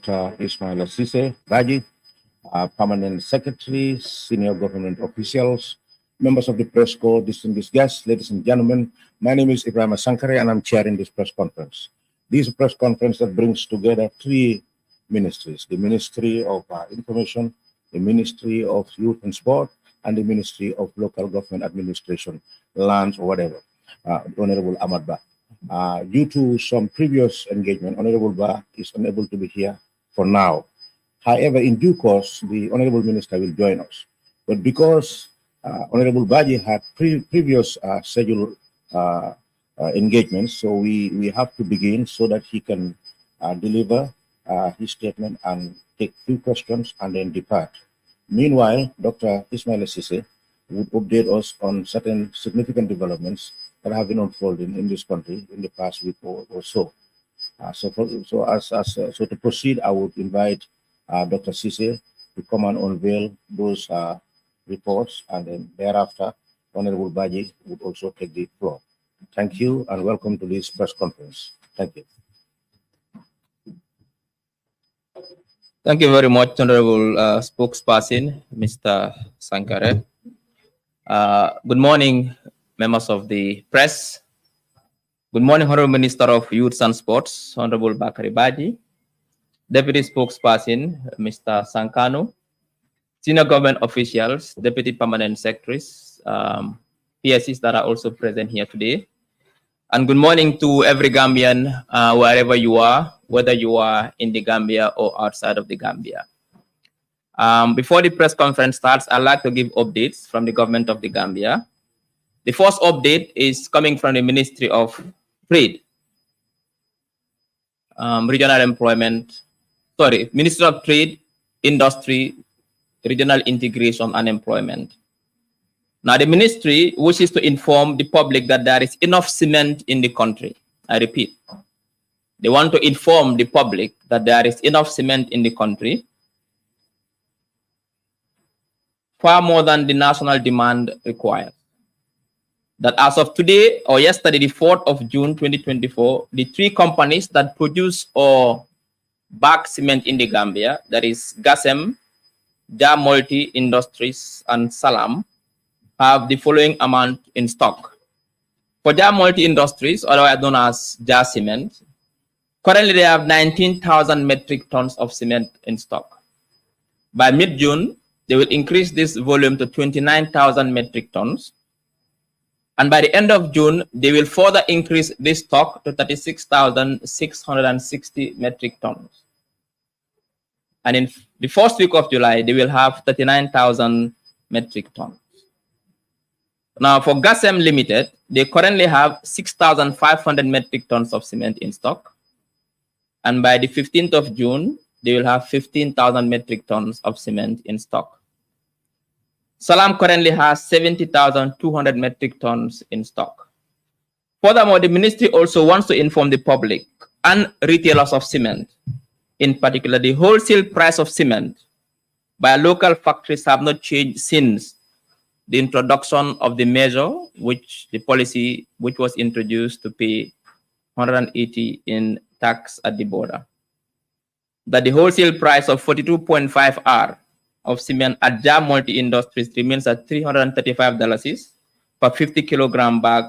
Dr. Ismail Sise Baji, Permanent Secretary, senior government officials, members of the press corps, distinguished guests, ladies and gentlemen. My name is Ibrahim Sankare and I'm chairing this press conference. This is a press conference that brings together three ministries: the Ministry of Information, the Ministry of Youth and Sport, and the Ministry of Local Government Administration, Lands or whatever, Honorable Ahmad Ba. Due to some previous engagement, Honorable Ba is unable to be here for now. However, in due course, the Honorable Minister will join us. But because Honorable Baji had previous scheduled engagements, so we have to begin so that he can deliver his statement and take few questions and then depart. Meanwhile, Dr. Ismail Sise would update us on certain significant developments that have been unfolding in this country in the past week or so. So to proceed, I would invite Dr. Sise to come and unveil those reports, and then thereafter, Honorable Baji would also take the floor. Thank you and welcome to this press conference. Thank you. Thank you very much, Honorable Spokesperson, Mr. Sankare. Good morning, members of the press. Good morning, Honorable Minister of Youth and Sports, Honorable Bakari Baji, Deputy Spokesperson, Mr. Sankano, senior government officials, Deputy Permanent Secretaries, PSCs that are also present here today. And good morning to every Gambian, wherever you are, whether you are in the Gambia or outside of the Gambia. Before the press conference starts, I'd like to give updates from the government of the Gambia. The first update is coming from the Ministry of Trade, Ministry of Trade, Industry, Regional Integration and Employment. Now, the ministry wishes to inform the public that there is enough cement in the country. I repeat, they want to inform the public that there is enough cement in the country, far more than the national demand requires. That as of today or yesterday, the 4th of June 2024, the three companies that produce or bag cement in the Gambia, that is Gasem, Jawo Industries, and Salam, have the following amount in stock. For Jawo Industries, otherwise known as Jar Cement, currently they have 19,000 metric tons of cement in stock. By mid-June, they will increase this volume to 29,000 metric tons. And by the end of June, they will further increase this stock to 36,660 metric tons. And in the first week of July, they will have 39,000 metric tons. Now, for Gasem Limited, they currently have 6,500 metric tons of cement in stock. And by the 15th of June, they will have 15,000 metric tons of cement in stock. Salam currently has 70,200 metric tons in stock. Furthermore, the ministry also wants to inform the public and retailers of cement, in particular the wholesale price of cement by local factories have not changed since the introduction of the measure, which the policy which was introduced to pay 180 in tax at the border. That the wholesale price of 42.5 R of cement at Jawo Industries remains at $335 per 50 kilogram bag,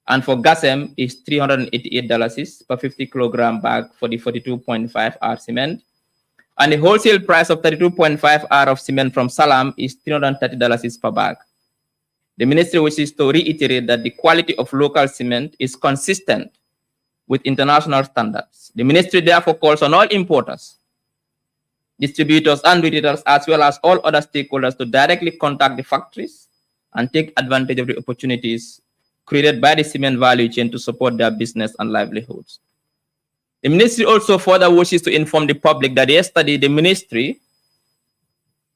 and for Gasem is $388 per 50 kilogram bag for the 42.5 R cement. And the wholesale price of 32.5 R of cement from Salam is $330 per bag. The ministry wishes to reiterate that the quality of local cement is consistent with international standards. The ministry therefore calls on all importers, distributors and retailers, as well as all other stakeholders to directly contact the factories and take advantage of the opportunities created by the cement value chain to support their business and livelihoods. The ministry also further wishes to inform the public that yesterday the ministry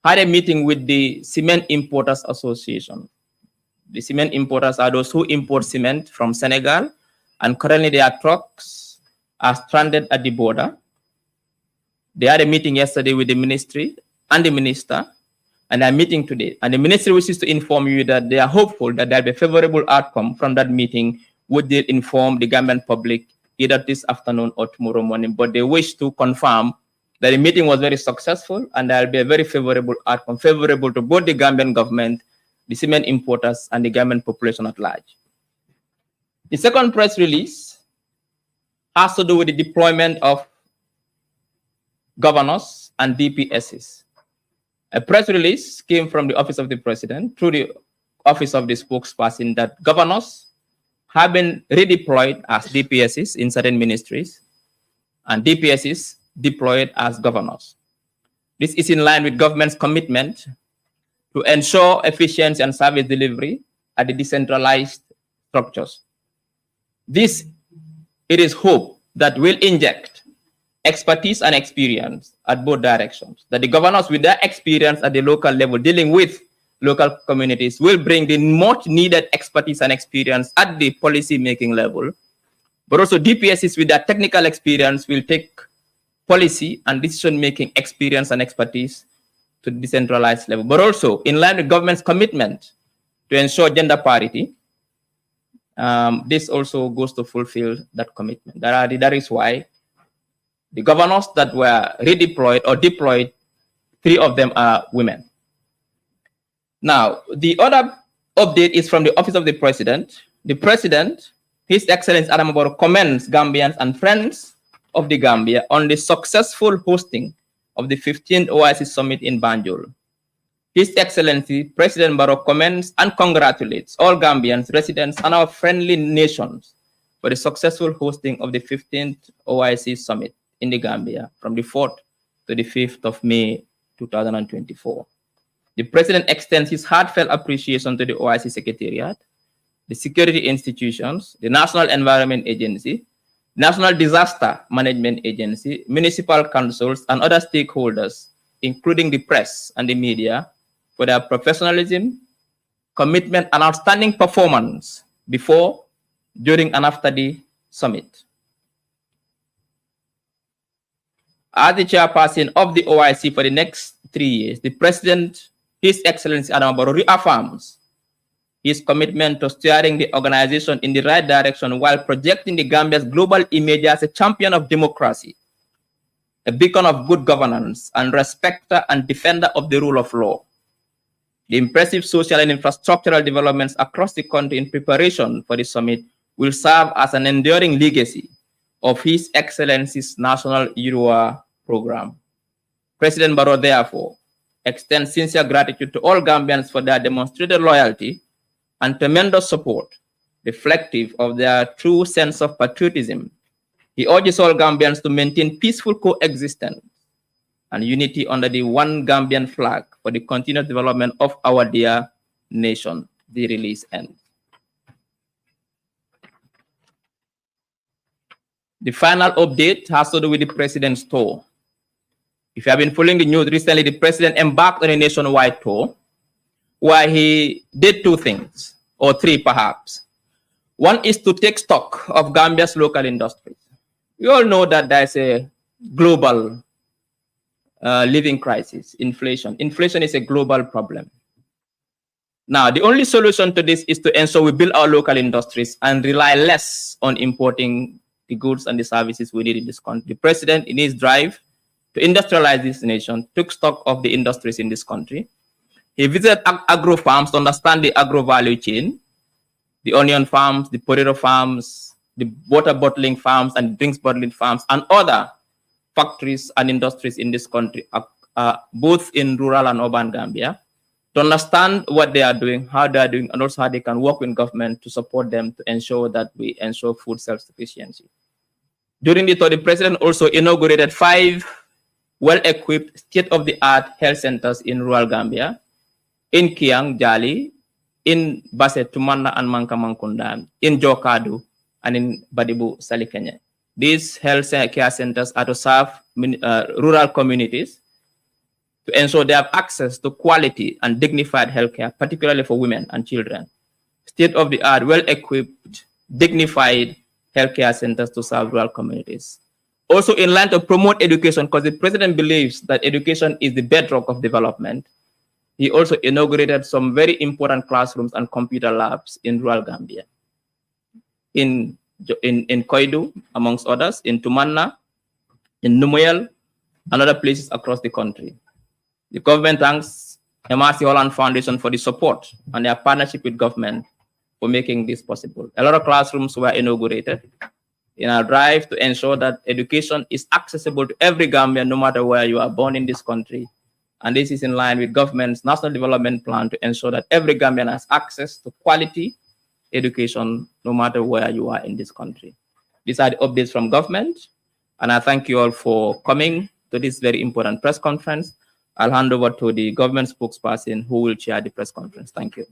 had a meeting with the Cement Importers Association. The cement importers are those who import cement from Senegal, and currently their trucks are stranded at the border. They had a meeting yesterday with the ministry and the minister, and are meeting today. And the ministry wishes to inform you that they are hopeful that there will be a favorable outcome from that meeting, which they inform the Gambian public either this afternoon or tomorrow morning. But they wish to confirm that the meeting was very successful and there will be a very favorable outcome, favorable to both the Gambian government, the cement importers, and the Gambian population at large. The second press release has to do with the deployment of governors and DPSs. A press release came from the Office of the President through the Office of the Spokesperson that governors have been redeployed as DPSs in certain ministries and DPSs deployed as governors. This is in line with government's commitment to ensure efficiency and service delivery at the decentralized structures. This, it is hoped, that will inject expertise and experience at both directions, that the governors with their experience at the local level dealing with local communities will bring the much needed expertise and experience at the policy making level, but also DPSs with their technical experience will take policy and decision making experience and expertise to the decentralized level, but also in line with government's commitment to ensure gender parity. This also goes to fulfill that commitment. That is why the governors that were redeployed or deployed, 3 of them are women. Now, the other update is from the Office of the President. The President, His Excellency Adam Barrow, commends Gambians and friends of the Gambia on the successful hosting of the 15th OIC Summit in Banjul. His Excellency President Barrow commends and congratulates all Gambians, residents, and our friendly nations for the successful hosting of the 15th OIC Summit in the Gambia from the 4th to the 5th of May 2024. The President extends his heartfelt appreciation to the OIC Secretariat, the security institutions, the National Environment Agency, National Disaster Management Agency, municipal councils, and other stakeholders, including the press and the media, for their professionalism, commitment, and outstanding performance before, during, and after the summit. As the chairperson of the OIC for the next 3 years, the President, His Excellency Adam Barrow, reaffirms his commitment to steering the organization in the right direction while projecting the Gambia's global image as a champion of democracy, a beacon of good governance, and respecter and defender of the rule of law. The impressive social and infrastructural developments across the country in preparation for the summit will serve as an enduring legacy of His Excellency's National Urua program. President Barrow, therefore, extends sincere gratitude to all Gambians for their demonstrated loyalty and tremendous support, reflective of their true sense of patriotism. He urges all Gambians to maintain peaceful coexistence and unity under the one Gambian flag for the continued development of our dear nation. The release ends. The final update has to do with the President's tour. If you have been following the news recently, the President embarked on a nationwide tour where he did 2 things, or 3 perhaps. One is to take stock of Gambia's local industries. We all know that there's a global living crisis, inflation. Inflation is a global problem. Now, the only solution to this is to ensure we build our local industries and rely less on importing the goods and the services we need in this country. The President, in his drive to industrialize this nation, took stock of the industries in this country. He visited agro farms to understand the agro value chain, the onion farms, the potato farms, the water bottling farms, and drinks bottling farms, and other factories and industries in this country, both in rural and urban Gambia, to understand what they are doing, how they are doing, and also how they can work with government to support them to ensure that we ensure food self-sufficiency. During the tour, the President also inaugurated 5 well-equipped, state-of-the-art health centers in rural Gambia, in Kiang, Jali, in Basse, Tumanna, and Mankamankunda, in Jokadu, and in Badibu, Salikenya. These health care centers are to serve rural communities to ensure they have access to quality and dignified healthcare, particularly for women and children. State-of-the-art, well-equipped, dignified healthcare centers to serve rural communities. Also in line to promote education, because the President believes that education is the bedrock of development, he also inaugurated some very important classrooms and computer labs in rural Gambia. In Koidu, amongst others, in Tumanna, in Numuyel, and other places across the country. The government thanks Hamat Holland Foundation for the support and their partnership with government for making this possible. A lot of classrooms were inaugurated in our drive to ensure that education is accessible to every Gambian, no matter where you are born in this country. And this is in line with government's national development plan to ensure that every Gambian has access to quality education, no matter where you are in this country. These are the updates from government, and I thank you all for coming to this very important press conference. I'll hand over to the government spokesperson who will chair the press conference. Thank you.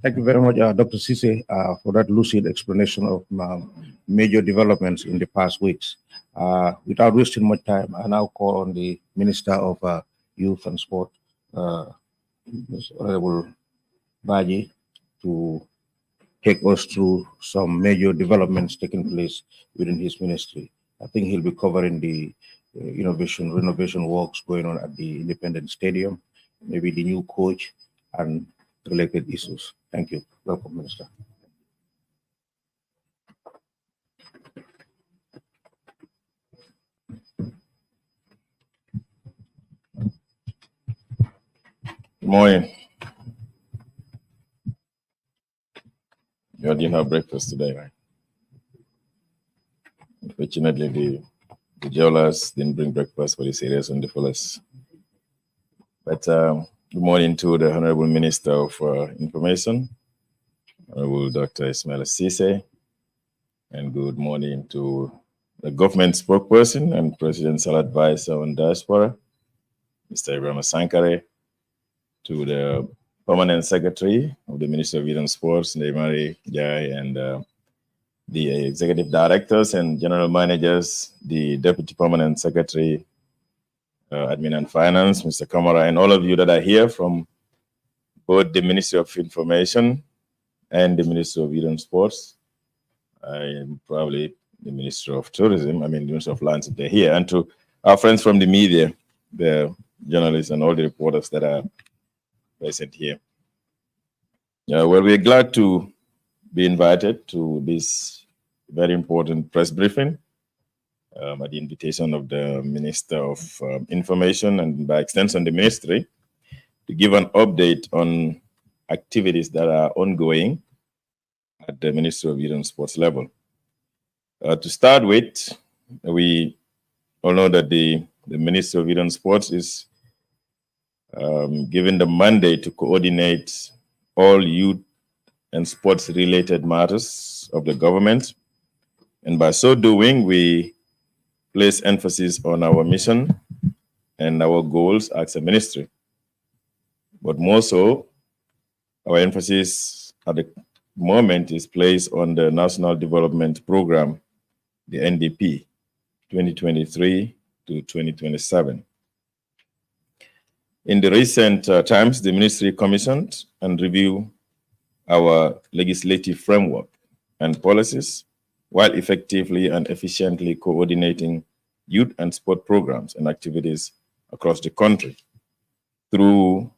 Thank you very much, Dr. Sise, for that lucid explanation of major developments in the past weeks. Without wasting much time, I now call on the Minister of Youth and Sport, Ms. Honorable Baji, to take us through some major developments taking place within his ministry. I think he'll be covering the renovation works going on at the Independent Stadium, maybe the new coach and related issues. Thank you. Welcome, Minister. Good morning. You didn't have breakfast today, right? Unfortunately, the jailers didn't bring breakfast for the serious and the fullest. But good morning to the Honorable Minister of Information, Honorable Dr. Ismail Sise, and good morning to the government spokesperson and presidential advisor on diaspora, Mr. Ibrahim Sankare, to the permanent secretary of the Ministry of Youth and Sports, Ndemari Jai, and the executive directors and general managers, the deputy permanent secretary, admin and finance, Mr. Kamara, and all of you that are here from both the Ministry of Information and the Ministry of Youth and Sports. I am probably the Minister of Tourism, the Minister of Lands, if they're here, and to our friends from the media, the journalists and all the reporters that are present here. Well, we're glad to be invited to this very important press briefing at the invitation of the Minister of Information and by extension the ministry to give an update on activities that are ongoing at the Ministry of Youth and Sports level. To start with, we all know that the Ministry of Youth and Sports is given the mandate to coordinate all youth and sports related matters of the government. And by so doing, we place emphasis on our mission and our goals as a ministry. But more so, our emphasis at the moment is placed on the National Development Program, the NDP, 2023 to 2027. In the recent times, the ministry commissioned and reviewed our legislative framework and policies while effectively and efficiently coordinating youth and sport programs and activities across the country through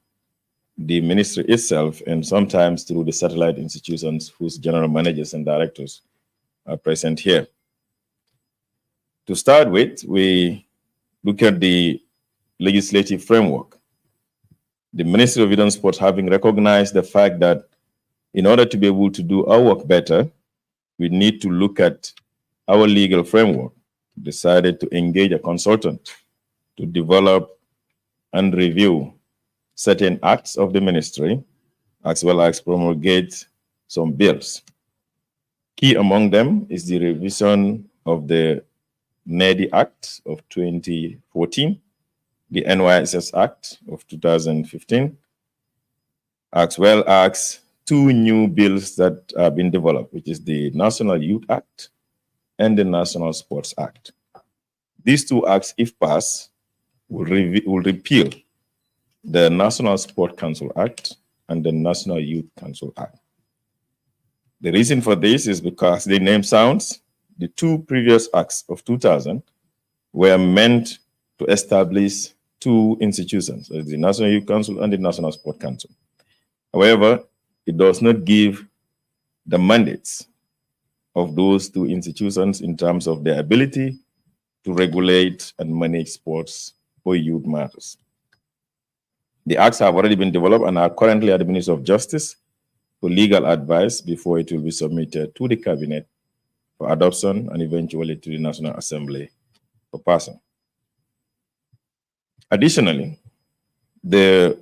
the ministry itself and sometimes through the satellite institutions whose general managers and directors are present here. To start with, we look at the legislative framework. The Ministry of Youth and Sports, having recognized the fact that in order to be able to do our work better, we need to look at our legal framework, decided to engage a consultant to develop and review certain acts of the ministry, as well as promulgate some bills. Key among them is the revision of the NEDI Act of 2014, the NYSS Act of 2015, as well as two new bills that have been developed, which is the National Youth Act and the National Sports Act. These two acts, if passed, will repeal the National Sport Council Act and the National Youth Council Act. The reason for this is because the name sounds, the two previous acts of 2000 were meant to establish two institutions, the National Youth Council and the National Sport Council. However, it does not give the mandates of those two institutions in terms of their ability to regulate and manage sports or youth matters. The acts have already been developed and are currently at the Ministry of Justice for legal advice before it will be submitted to the Cabinet for adoption and eventually to the National Assembly for passing. Additionally, the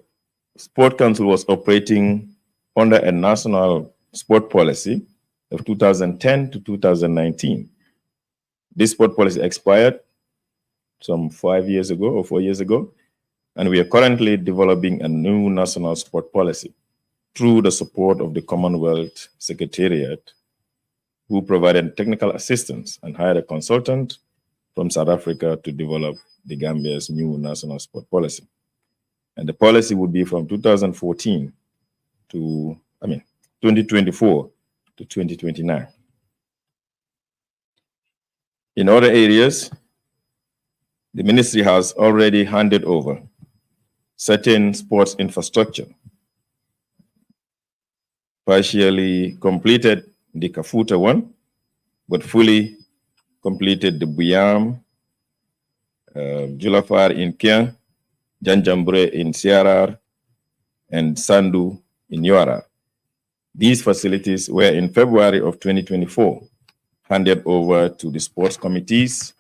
Sport Council was operating under a national sport policy of 2010 to 2019. This sport policy expired some 5 years ago or 4 years ago, and we are currently developing a new national sport policy through the support of the Commonwealth Secretariat, who provided technical assistance and hired a consultant from South Africa to develop the Gambia's new national sport policy. And the policy would be from 2024 to 2029. In other areas, the ministry has already handed over certain sports infrastructure, partially completed the Kafuta one, but fully completed the Buyam, Julafar in Kiang, Janjambre in Siarar, and Sandu in Yoara. These facilities were in February of 2024 handed over to the sports committees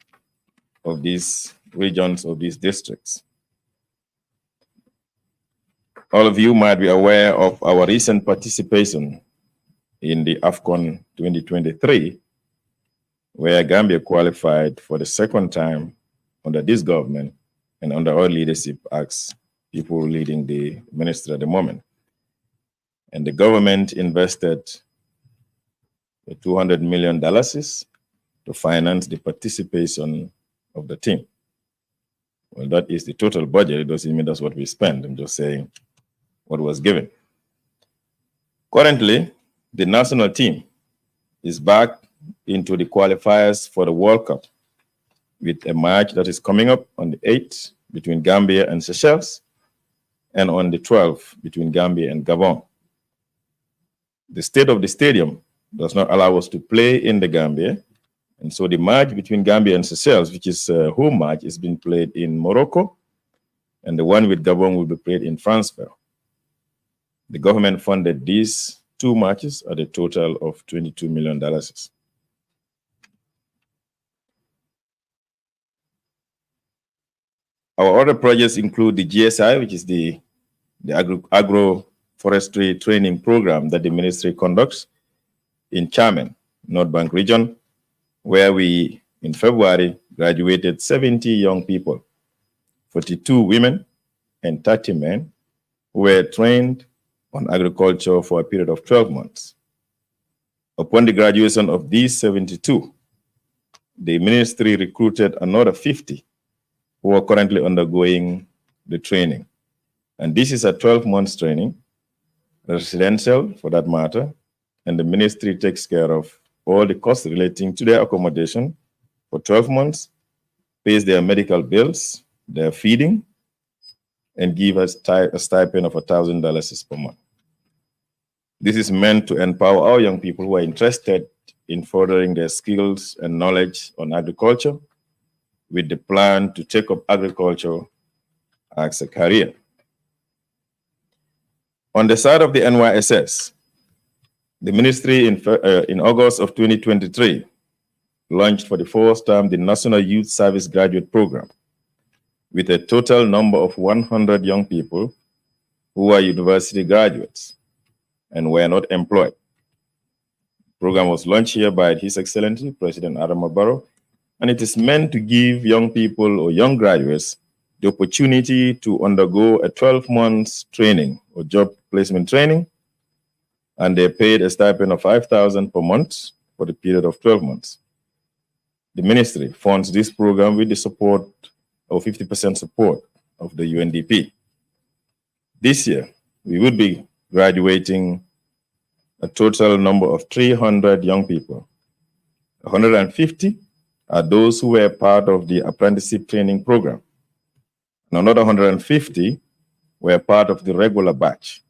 of these regions, of these districts. All of you might be aware of our recent participation in the AFCON 2023, where Gambia qualified for the second time under this government and under our leadership as people leading the ministry at the moment. And the government invested $200 million to finance the participation of the team. Well, that is the total budget. It doesn't mean that's what we spend. I'm just saying what was given. Currently, the national team is back into the qualifiers for the World Cup with a match that is coming up on the 8th between Gambia and Seychelles and on the 12th between Gambia and Gabon. The state of the stadium does not allow us to play in the Gambia, and so the match between Gambia and Seychelles, which is a home match, is being played in Morocco, and the one with Gabon will be played in Franceville. The government funded these two matches at a total of $22 million. Our other projects include the GSI, which is the agroforestry training program that the ministry conducts in Chamen, North Bank region, where we, in February, graduated 70 young people, 42 women and 30 men, who were trained on agriculture for a period of 12 months. Upon the graduation of these 72, the ministry recruited another 50 who are currently undergoing the training. And this is a 12-month training, residential for that matter, and the ministry takes care of all the costs relating to their accommodation for 12 months, pays their medical bills, their feeding, and give us a stipend of $1,000 per month. This is meant to empower our young people who are interested in furthering their skills and knowledge on agriculture, with the plan to take up agriculture as a career. On the side of the NYSS, the ministry in August of 2023 launched for the first time the National Youth Service Graduate Program with a total number of 100 young people who are university graduates and were not employed. The program was launched here by His Excellency President Adama Barrow, and it is meant to give young people or young graduates the opportunity to undergo a 12-month training or job placement training, and they're paid a stipend of $5,000 per month for the period of 12 months. The ministry funds this program with the support of 50% support of the UNDP. This year, we would be graduating a total number of 300 young people. 150 are those who were part of the apprenticeship training program. And another 150 were part of the regular batch.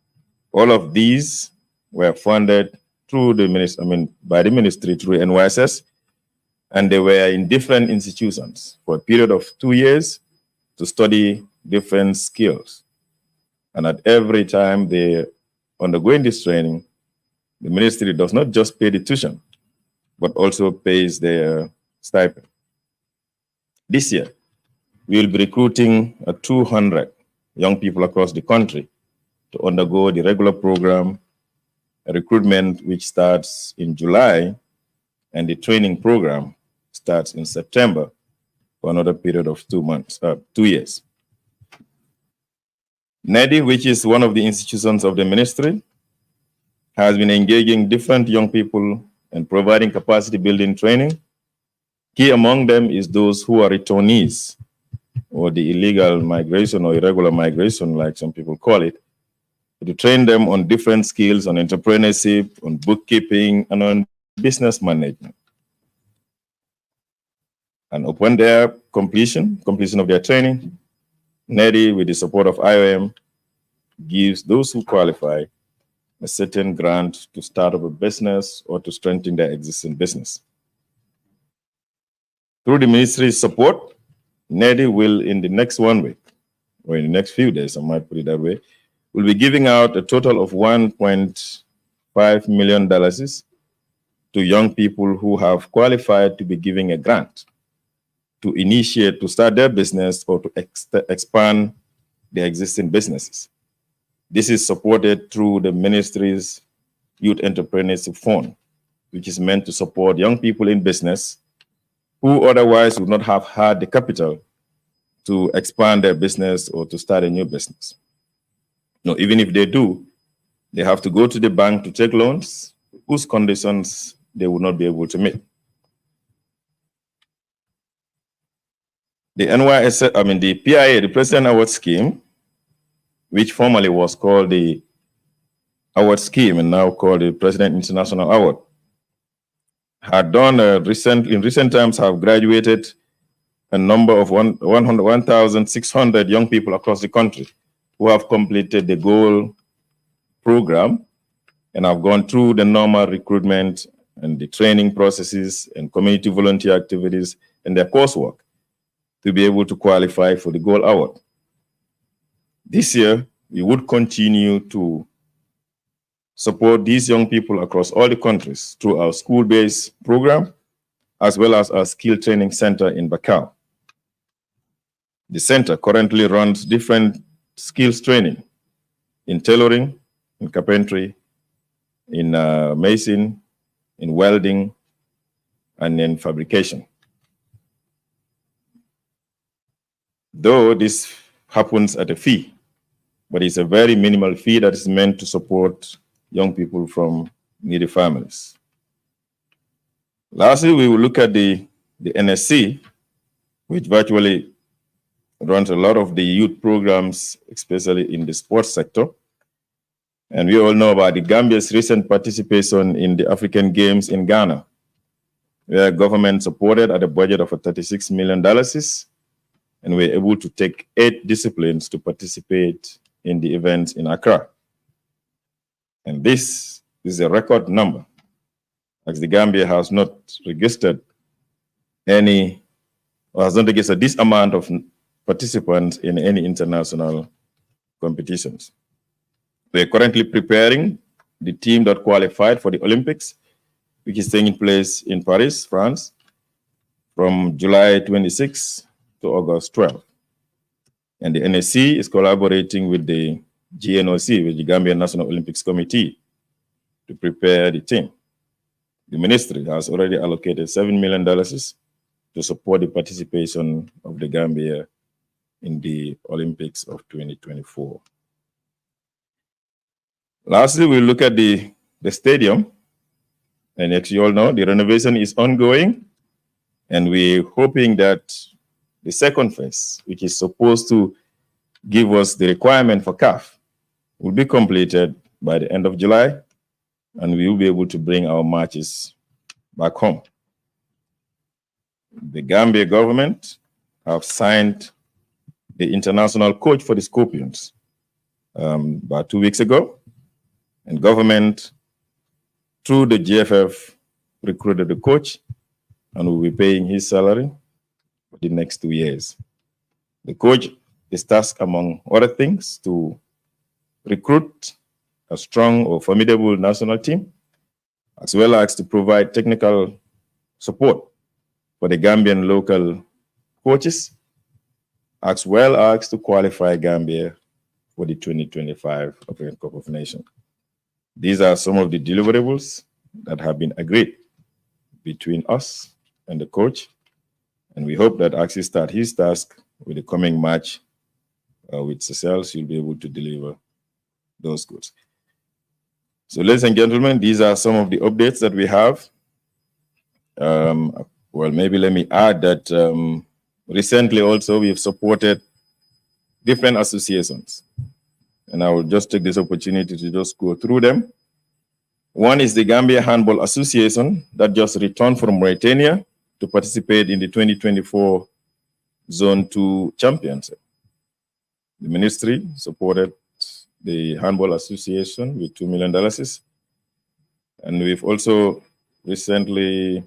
All of these were funded through the ministry, by the ministry through NYSS, and they were in different institutions for a period of 2 years to study different skills. And at every time they undergoing this training, the ministry does not just pay the tuition, but also pays their stipend. This year, we will be recruiting 200 young people across the country to undergo the regular program, a recruitment which starts in July, and the training program starts in September for another period of 2 years. NEDI, which is one of the institutions of the ministry, has been engaging different young people and providing capacity building training. Key among them is those who are returnees, or the illegal migration or irregular migration, like some people call it, to train them on different skills, on entrepreneurship, on bookkeeping, and on business management. And upon their completion of their training, NEDI, with the support of IOM, gives those who qualify a certain grant to start up a business or to strengthen their existing business. Through the ministry's support, NEDI will, in the next 1 week, or in the next few days, I might put it that way, will be giving out a total of $1.5 million to young people who have qualified to be giving a grant to initiate, to start their business or to expand their existing businesses. This is supported through the ministry's Youth Entrepreneurship Fund, which is meant to support young people in business who otherwise would not have had the capital to expand their business or to start a new business. No, even if they do, they have to go to the bank to take loans whose conditions they would not be able to meet. The the PIA, the President Award Scheme, which formerly was called the Award Scheme and now called the President International Award, had done in recent times have graduated a number of 1,600 young people across the country who have completed the goal program and have gone through the normal recruitment and the training processes and community volunteer activities and their coursework to be able to qualify for the Gold Award. This year, we would continue to support these young people across all the countries through our school-based program, as well as our skill training center in Bakau. The center currently runs different skills training in tailoring, in carpentry, in mason, in welding, and in fabrication. Though this happens at a fee, but it's a very minimal fee that is meant to support young people from needy families. Lastly, we will look at the NSC, which virtually runs a lot of the youth programs, especially in the sports sector. And we all know about the Gambia's recent participation in the African Games in Ghana, where government supported at a budget of $36 million, and we're able to take 8 disciplines to participate in the events in Accra. And this is a record number, as the Gambia has not registered any, or has not registered this amount of participants in any international competitions. We're currently preparing the team that qualified for the Olympics, which is taking place in Paris, France, from July 26 to August 12. And the NSC is collaborating with the GNOC, with the Gambian National Olympics Committee, to prepare the team. The ministry has already allocated $7 million to support the participation of the Gambia in the Olympics of 2024. Lastly, we'll look at the stadium. And as you all know, the renovation is ongoing. And we're hoping that the second phase, which is supposed to give us the requirement for CAF, will be completed by the end of July, and we will be able to bring our matches back home. The Gambia government have signed the international coach for the Scorpions about 2 weeks ago, and government Through the GFF, recruited a coach, and will be paying his salary for the next 2 years. The coach is tasked, among other things, to recruit a strong or formidable national team, as well as to provide technical support for the Gambian local coaches, as well as to qualify Gambia for the 2025 African Cup of Nations. These are some of the deliverables that have been agreed between us and the coach, and we hope that Axis start his task with the coming match with Seychelles. You'll be able to deliver those goods. So, ladies and gentlemen, these are some of the updates that we have. Well, maybe let me add that recently also we've supported different associations, and I will just take this opportunity to just go through them. One is the Gambia Handball Association that just returned from Mauritania to participate in the 2024 Zone 2 Championship. The ministry supported the Handball Association with $2 million. And we've also recently,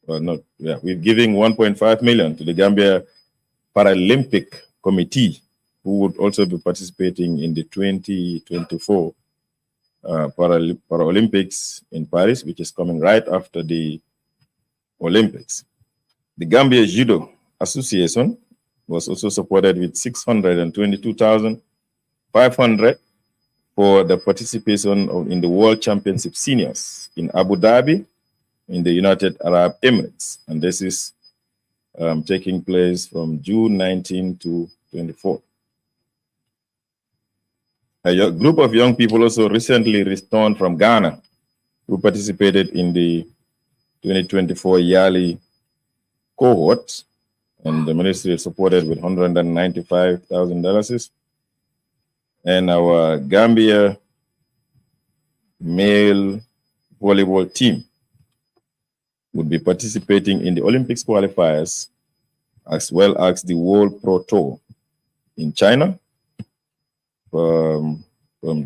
we're giving 1.5 million to the Gambia Paralympic Committee, who would also be participating in the 2024 Paralympics in Paris, which is coming right after the Olympics. The Gambia Judo Association was also supported with 622,500 for the participation in the World Championship Seniors in Abu Dhabi, in the United Arab Emirates. And this is taking place from June 19 to 24. A group of young people also recently returned from Ghana who participated in the 2024 Yali cohort, and the ministry supported with $195,000. And our Gambia male volleyball team would be participating in the Olympics qualifiers, as well as the World Pro Tour in China from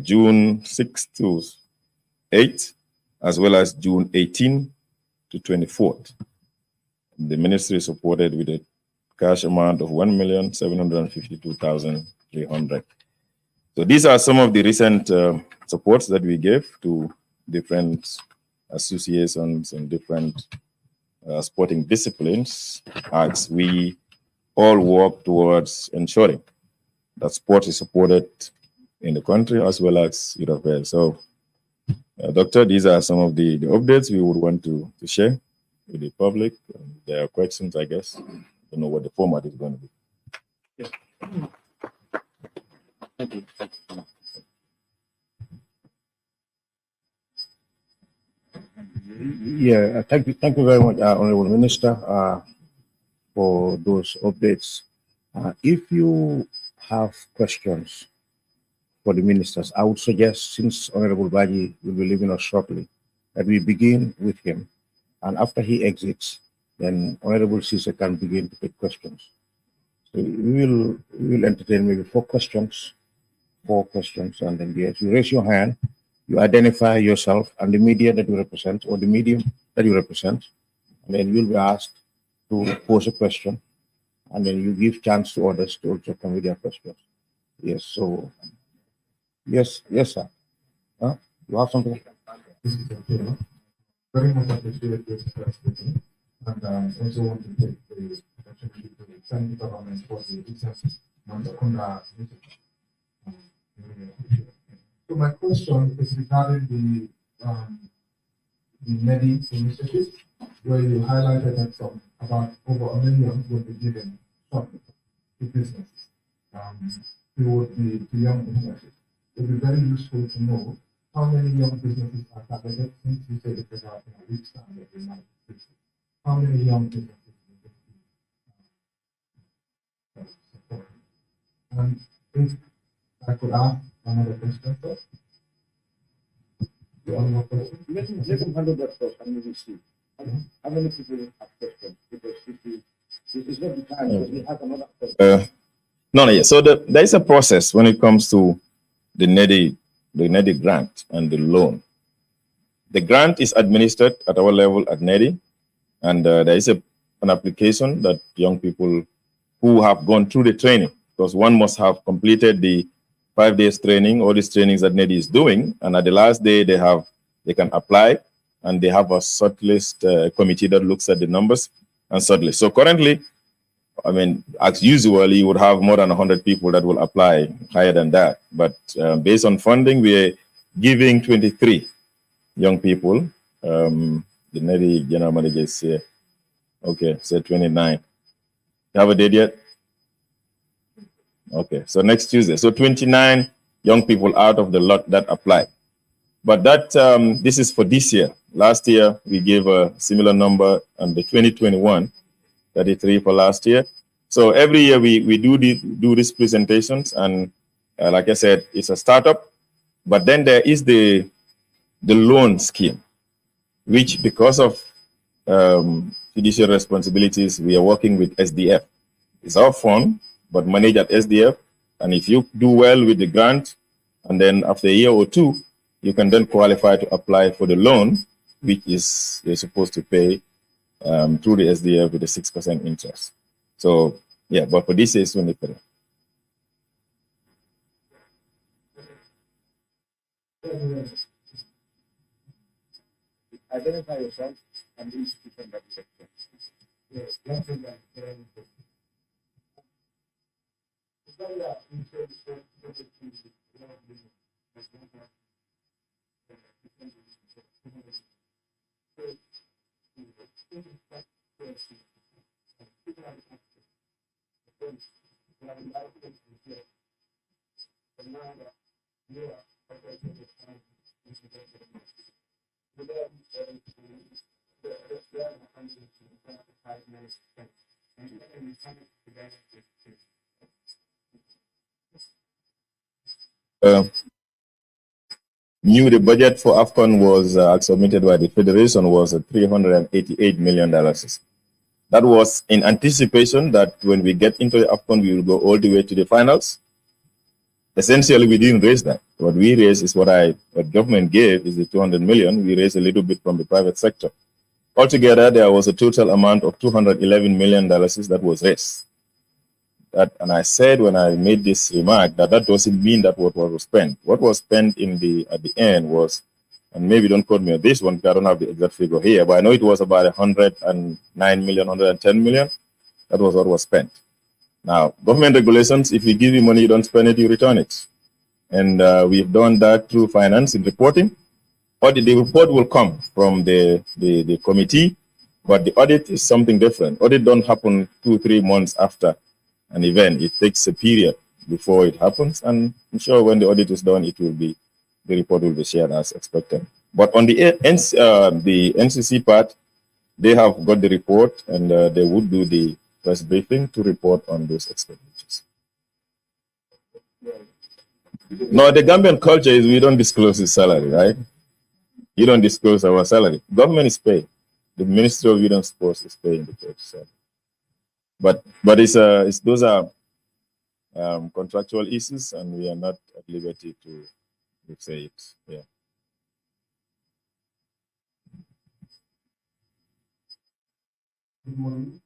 June 6 to 8, as well as June 18 to 24th. The ministry supported with a cash amount of 1,752,300. So these are some of the recent supports that we gave to different associations and different sporting disciplines, as we all work towards ensuring that sport is supported in the country as well as Europe. So, Doctor, these are some of the updates we would want to share with the public. There are questions, I guess. I don't know what the format is going to be. Yeah. Thank you. Yeah, thank you very much, Honorable Minister, for those updates. If you have questions for the ministers, I would suggest, since Honorable Baji will be leaving us shortly, that we begin with him. And after he exits, then Honorable Sise can begin to take questions. So we will entertain maybe four questions, and then yes, you raise your hand, you identify yourself and the media that you represent or the medium that you represent, and then you'll be asked to pose a question, and then you give chance to others to also come with their questions. Yes, so yes, sir. You have something? Very much appreciate this speaking, and also want to take the opportunity to thank the government for the recent Mandakunda initiative. So my question is regarding the MEDI initiative, where you highlighted that about over $1 million will be given shortly to businesses, to young businesses. It would be very useful to know how many young businesses are targeted, since you said it was out in a week's time that they might be. How many young businesses will be supported? And if I could ask another question first. The other question? Let him handle that first, and we will see. How many people have questions? Because it's not the time, because we have another question. Yeah. So there is a process when it comes to the NEDI grant and the loan. The grant is administered at our level at NEDI, and there is an application that young people who have gone through the training, because one must have completed the 5 days training, all these trainings that NEDI is doing, and at the last day they can apply, and they have a shortlist committee that looks at the numbers and shortlist. So currently, I mean, as usual, you would have more than 100 people that will apply, higher than that. But based on funding, we're giving 23 young people. The NEDI general manager is here. Okay, so 29. You have a date yet? Okay, so next Tuesday. So 29 young people out of the lot that applied. But that this is for this year. Last year, we gave a similar number, and the 2021, 33 for last year. So every year we do these presentations, and like I said, it's a startup. But then there is the loan scheme, which because of judicial responsibilities, we are working with SDF. It's our fund, but managed at SDF. And if you do well with the grant, and then after a year or two, you can then qualify to apply for the loan, which is you're supposed to pay through the SDF with a 6% interest. So yeah, but for this year, it's 23. Identify yourself and the institution that you represent. Yes, one thing that New the budget for AFCON was submitted by the Federation was $388 million. That was in anticipation that when we get into the AFCON, we will go all the way to the finals. Essentially, we didn't raise that. What we raised is what government gave is the 200 million. We raised a little bit from the private sector. Altogether, there was a total amount of $211 million that was raised. And I said when I made this remark that doesn't mean that what was spent. What was spent at the end was, and maybe don't quote me on this one, because I don't have the exact figure here, but I know it was about 109 million, 110 million. That was what was spent. Now, government regulations, if we give you money, you don't spend it, you return it. And we've done that through finance and reporting. The report will come from the committee, but the audit is something different. Audit don't happen 2-3 months after an event. It takes a period before it happens, and I'm sure when the audit is done, the report will be shared as expected. But on the NCC part, they have got the report, and they would do the press briefing to report on those expenditures. No, the Gambian culture is we don't disclose his salary, right? You don't disclose our salary. Government is paying. The Ministry of Youth and Sports is paying the church salary. But those are contractual issues, and we are not at liberty to say it. Yeah. Good morning.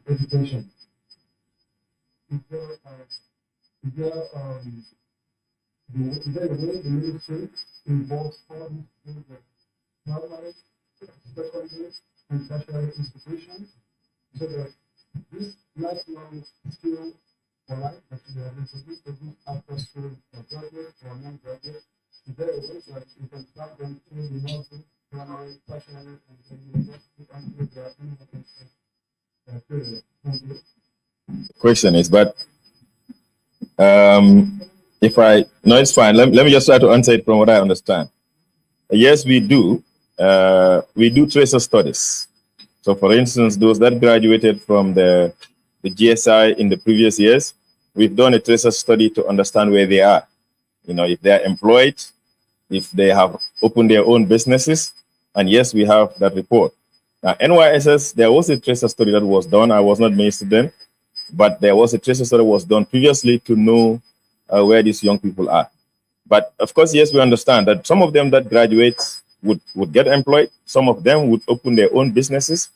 Education. The way the ministry involves all these primary, secondary, and tertiary institutions, so that this lifelong skill for life that we have introduced to this after school for graduate or non-graduate, is there a way that you can start them through the nursery, primary, tertiary, and university until they are in the period? Question is, but No, it's fine. Let me just try to answer it from what I understand. Yes, we do. We do tracer studies. So, for instance, those that graduated from the GSI in the previous years, we've done a tracer study to understand where they are. You know, if they're employed, if they have opened their own businesses, and yes, we have that report. Now, NYSS, there was a tracer study that was done. I was not minister then, but there was a tracer study that was done previously to know where these young people are. But of course, yes, we understand that some of them that graduate would get employed. Some of them would open their own businesses,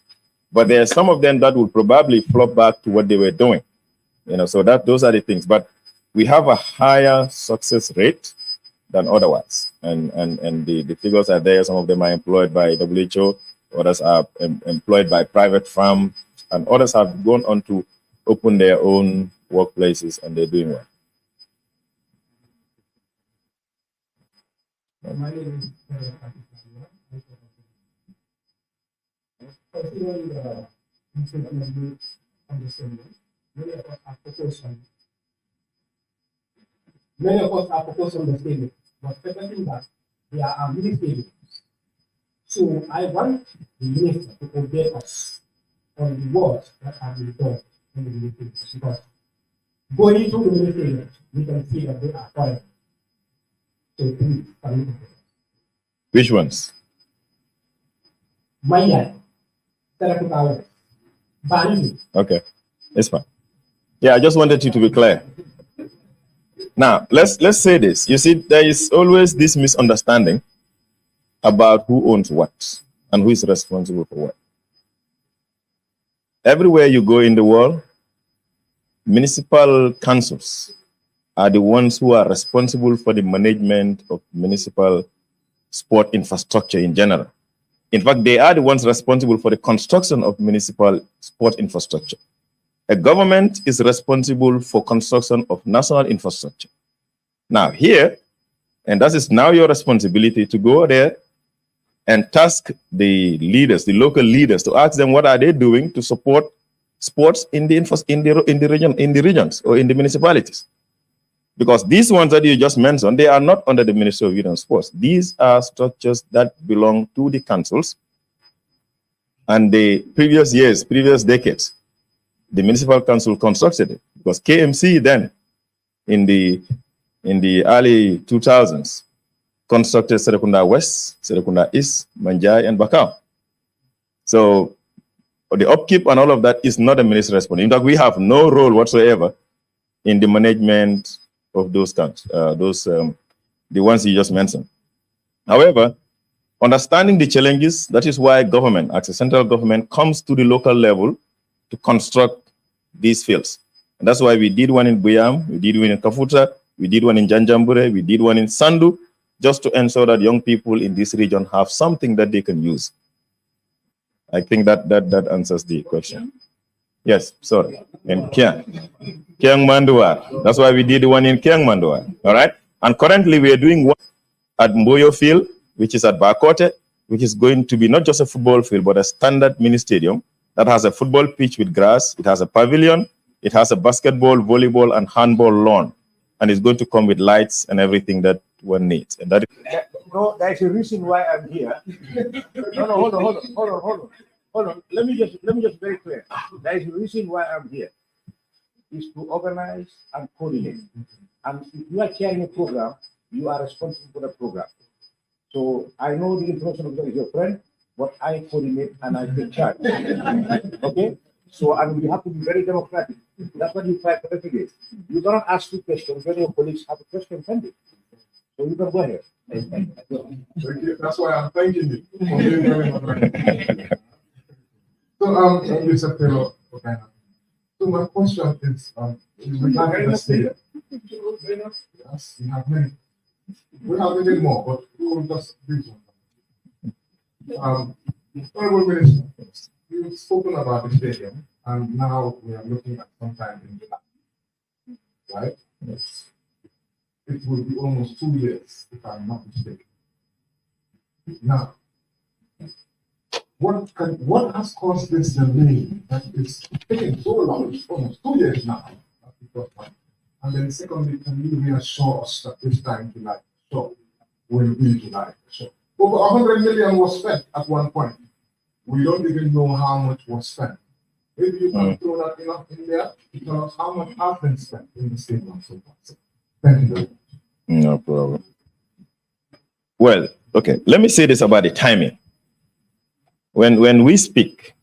but there are some of them that would probably flop back to what they were doing. You know, so those are the things. But we have a higher success rate than otherwise, and the figures are there. Some of them are employed by WHO, others are employed by private firm, and others have gone on to open their own workplaces, and they're doing well. My name is considering the understanding, many of us are focused on the stadium, but forgetting that there are many stadiums. So I want the minister to update us on the works that have been done in the mini stadiums, because going to the mini stadiums, we can see that they are foreign. So please, which ones? Maya, Terakutawa, Bali. Okay, it's fine. Yeah, I just wanted you to be clear. Now, let's say this. You see, there is always this misunderstanding about who owns what and who is responsible for what. Everywhere you go in the world, municipal councils are the ones who are responsible for the management of municipal sport infrastructure in general. In fact, they are the ones responsible for the construction of municipal sport infrastructure. A government is responsible for construction of national infrastructure. Now here, and that is now your responsibility to go there and task the leaders, the local leaders, to ask them what are they doing to support sports in the regions or in the municipalities. Because these ones that you just mentioned, they are not under the Ministry of Youth and Sports. These are structures that belong to the councils. And the previous years, previous decades, the municipal council constructed it, because KMC then in the early 2000s constructed Serekunda West, Serekunda East, Manjai, and Bakau. So the upkeep and all of that is not a ministry responsibility. In fact, we have no role whatsoever in the management of those counts, the ones you just mentioned. However, understanding the challenges, that is why government, as a central government, comes to the local level to construct these fields. And that's why we did one in Buyam, we did one in Kafuta, we did one in Janjambure, we did one in Sandu, just to ensure that young people in this region have something that they can use. I think that answers the question. Yes, sorry. In Kiang Mandua. That's why we did one in Kiang Mandua. All right. And currently we are doing one at Mboyo Field, which is at Bakote, which is going to be not just a football field, but a standard mini stadium that has a football pitch with grass. It has a pavilion. It has a basketball, volleyball, and handball lawn. And it's going to come with lights and everything that one needs. And that is no, there's a reason why I'm here. No, hold on. Let me just very clear. There is a reason why I'm here. Is to organize and coordinate. And if you are chairing a program, you are responsible for the program. So I know the information of your friend, but I coordinate and I take charge. Okay? So, and we have to be very democratic. That's what you try for every day. You cannot ask 2 questions when your colleagues have a question pending. So you can go ahead. That's why I'm thanking you. So, Mr. Taylor, okay. So my question is, regarding the stadium. Yes, we have many. We have many more, but we'll just do one. Honorable Minister, you've spoken about the stadium, and now we are looking at some time in July, right? Yes. It will be almost 2 years, if I'm not mistaken. Now, what has caused this delay that is taking so long? It's almost 2 years now. And then secondly, can you reassure us that this time July so will be July? So over 100 million was spent at one point. We don't even know how much was spent. Maybe you can throw that enough in there to tell us how much has been spent in the state of so far. So, thank you very much. No problem. Well, okay, let me say this about the timing. When we speak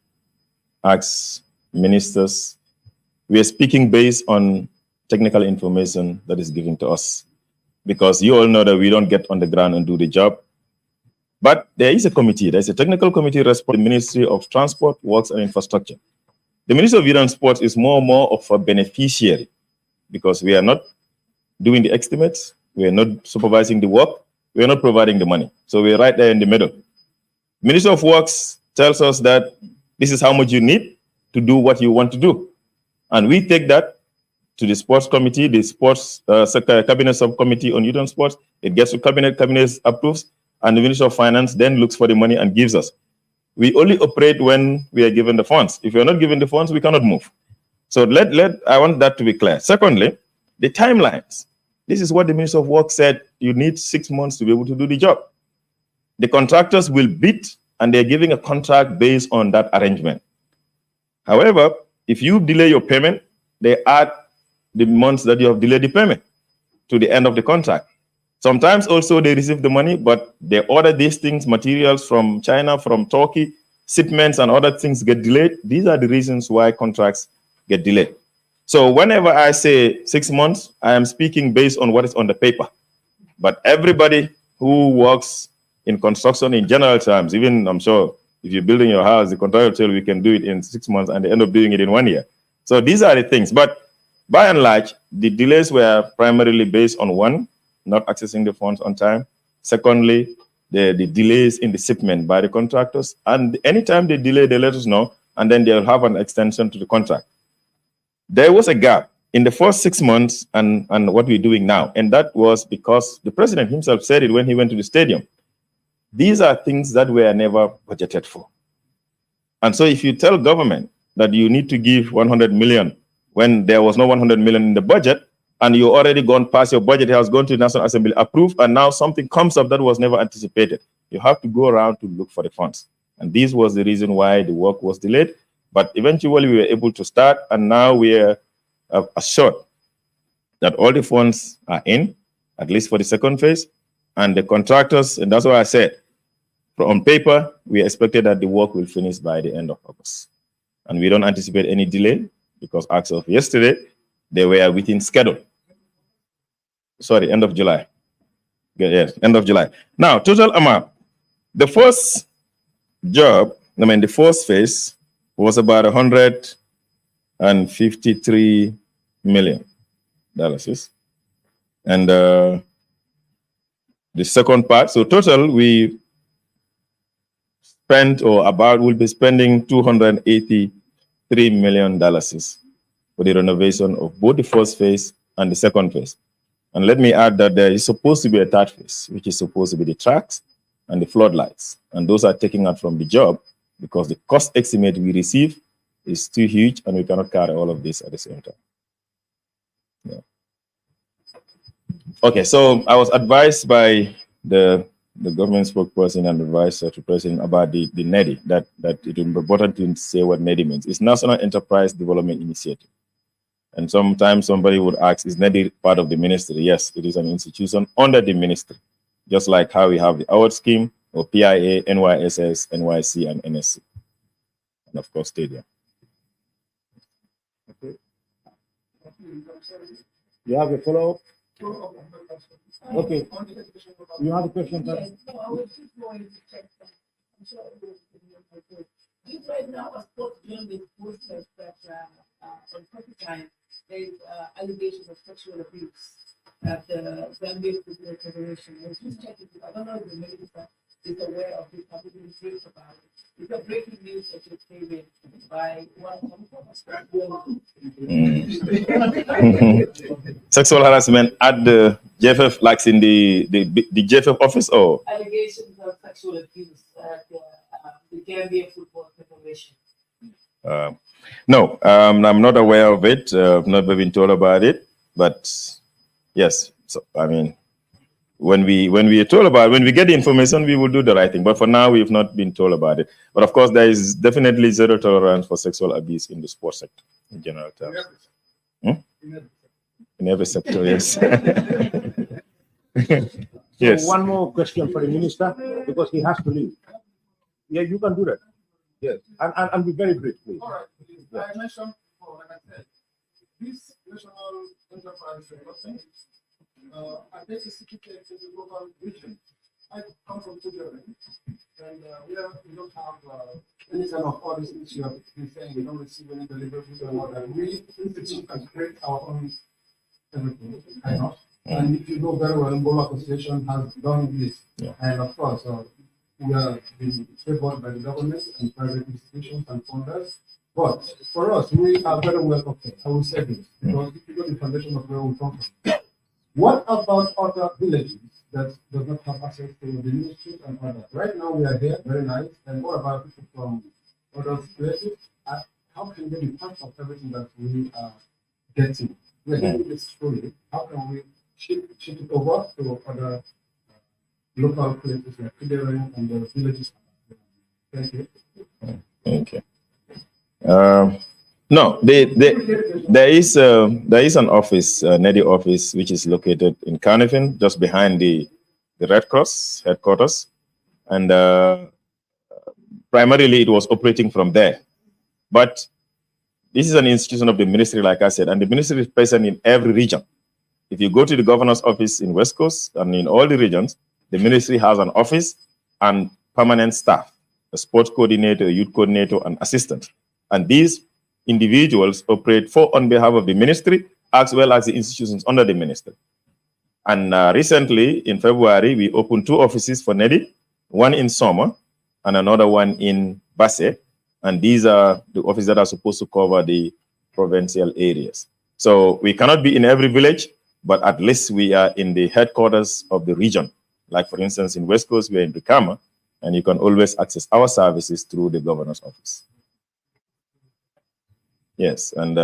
as ministers, we are speaking based on technical information that is given to us, because you all know that we don't get on the ground and do the job. But there is a committee, there's a technical committee responsible for the Ministry of Transport, Works and Infrastructure. The Ministry of Youth and Sports is more of a beneficiary, because we are not doing the estimates, we are not supervising the work, we are not providing the money. So we're right there in the middle. Ministry of Works tells us that this is how much you need to do what you want to do. And we take that to the sports committee, the sports cabinet subcommittee on youth and sports. It gets to cabinet approves, and the Ministry of Finance then looks for the money and gives us. We only operate when we are given the funds. If we are not given the funds, we cannot move. So I want that to be clear. Secondly, the timelines. This is what the Minister of Work said. You need 6 months to be able to do the job. The contractors will bid, and they're giving a contract based on that arrangement. However, if you delay your payment, they add the months that you have delayed the payment to the end of the contract. Sometimes also they receive the money, but they order these things, materials from China, from Turkey, shipments and other things get delayed. These are the reasons why contracts get delayed. So whenever I say 6 months, I am speaking based on what is on the paper. But everybody who works in construction in general terms, even I'm sure if you're building your house, the contractor will tell you we can do it in 6 months and they end up doing it in 1 year. So these are the things. But by and large, the delays were primarily based on one, not accessing the funds on time. Secondly, the delays in the shipment by the contractors. And anytime they delay, they let us know, and then they'll have an extension to the contract. There was a gap in the first 6 months and what we're doing now. And that was because the president himself said it when he went to the stadium. These are things that were never budgeted for. And so if you tell government that you need to give 100 million when there was no 100 million in the budget, and you already gone past your budget, it has gone to the National Assembly, approved, and now something comes up that was never anticipated. You have to go around to look for the funds. And this was the reason why the work was delayed. But eventually we were able to start, and now we are assured that all the funds are in, at least for the second phase, and the contractors, and that's why I said, on paper, we expected that the work will finish by the end of August. And we don't anticipate any delay, because as of yesterday, they were within schedule. Sorry, end of July. Yes, end of July. Now, total amount. The first job, the first phase was about $153 million. And the second part, so total we spent will be spending $283 million for the renovation of both the first phase and the second phase. And let me add that there is supposed to be a third phase, which is supposed to be the tracks and the floodlights. And those are taken out from the job because the cost estimate we receive is too huge and we cannot carry all of this at the same time. Yeah. Okay, so I was advised by the government spokesperson and the vice to president about the NEDI, that it would be important to say what NEDI means. It's National Enterprise Development Initiative. And sometimes somebody would ask, is NEDI part of the ministry? Yes, it is an institution under the ministry, just like how we have the award scheme or PIA, NYSS, NYC, and NSC. And of course, Stadium. Okay. You have a follow-up? Okay. You have a question? Yes, no, I was just going to check that. I'm sure it will be. These right now are supposed to be the process that on time there's allegations of sexual abuse at the Zambia Football Federation. I was just checking. I don't know if the minister is aware of this. I've been briefed about it. It's a breaking news that you're given by one Sexual harassment at the JFF, like in the JFF office, or allegations of sexual abuse at the Gambia Football Federation. No, I'm not aware of it. I've never been told about it. But yes, so I mean, when we are told about, when we get the information, we will do the right thing. But for now, we've not been told about it. But of course, there is definitely zero tolerance for sexual abuse in the sports sector in general terms. In every sector, yes. Yes. So one more question for the minister, because he has to leave. Yeah, you can do that. Yes, and be very brief, please. All right. I mentioned before, like I said, this national enterprise development, I think it's situated in the local region. I come from Tujere, and we don't have any kind of all these things you have been saying. We don't receive any deliverables or what that. We institute and create our own everything, kind of. And if you know very well, Angola Association has done this, and of course, we are being favored by the government and private institutions and funders. But for us, we are very well okay. I will say this because if you know the foundation of where we come from. What about other villages that does not have access to the ministry and others? Right now we are here, very nice. And what about people from other places? How can they be part of everything that we are getting? We're getting this slowly. How can we shift it over to other local places like Kideren and the villages? Thank you. Thank you. No, there is an office, NEDI office, which is located in Carnifin, just behind the Red Cross headquarters, and primarily it was operating from there. But this is an institution of the ministry, like I said, and the ministry is present in every region. If you go to the governor's office in West Coast and in all the regions, the ministry has an office and permanent staff, a sports coordinator, a youth coordinator, and assistant. And these individuals operate on behalf of the ministry as well as the institutions under the ministry. And recently, in February, we opened 2 offices for NEDI, one in Soma and another one in Basse. And these are the offices that are supposed to cover the provincial areas. So we cannot be in every village, but at least we are in the headquarters of the region. Like, for instance, in West Coast, we are in Brikama, and you can always access our services through the governor's office. Yes, and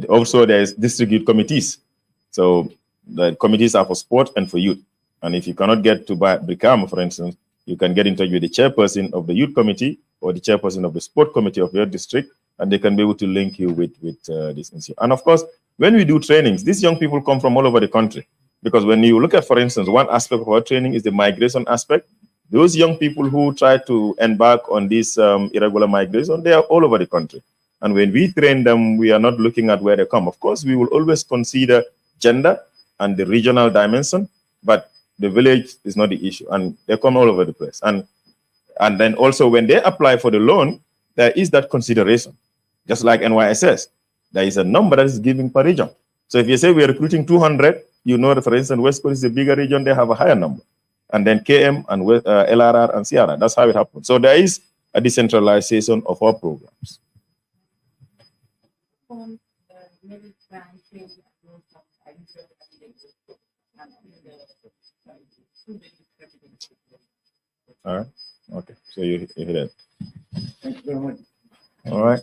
also there's district youth committees. So the committees are for sport and for youth. And if you cannot get to Brikama, for instance, you can get in touch with the chairperson of the youth committee or the chairperson of the sport committee of your district, and they can be able to link you with this institute. And of course, when we do trainings, these young people come from all over the country. Because when you look at, for instance, one aspect of our training is the migration aspect. Those young people who try to embark on this irregular migration, they are all over the country. And when we train them, we are not looking at where they come. Of course, we will always consider gender and the regional dimension, but the village is not the issue. And they come all over the place. And then also when they apply for the loan, there is that consideration. Just like NYSS, there is a number that is given per region. So if you say we are recruiting 200, you know that, for instance, West Coast is a bigger region, they have a higher number. And then KM and LRR and Sierra, that's how it happens. So there is a decentralization of our programs. All right. Okay. So you hear that. Thank you very much. All right.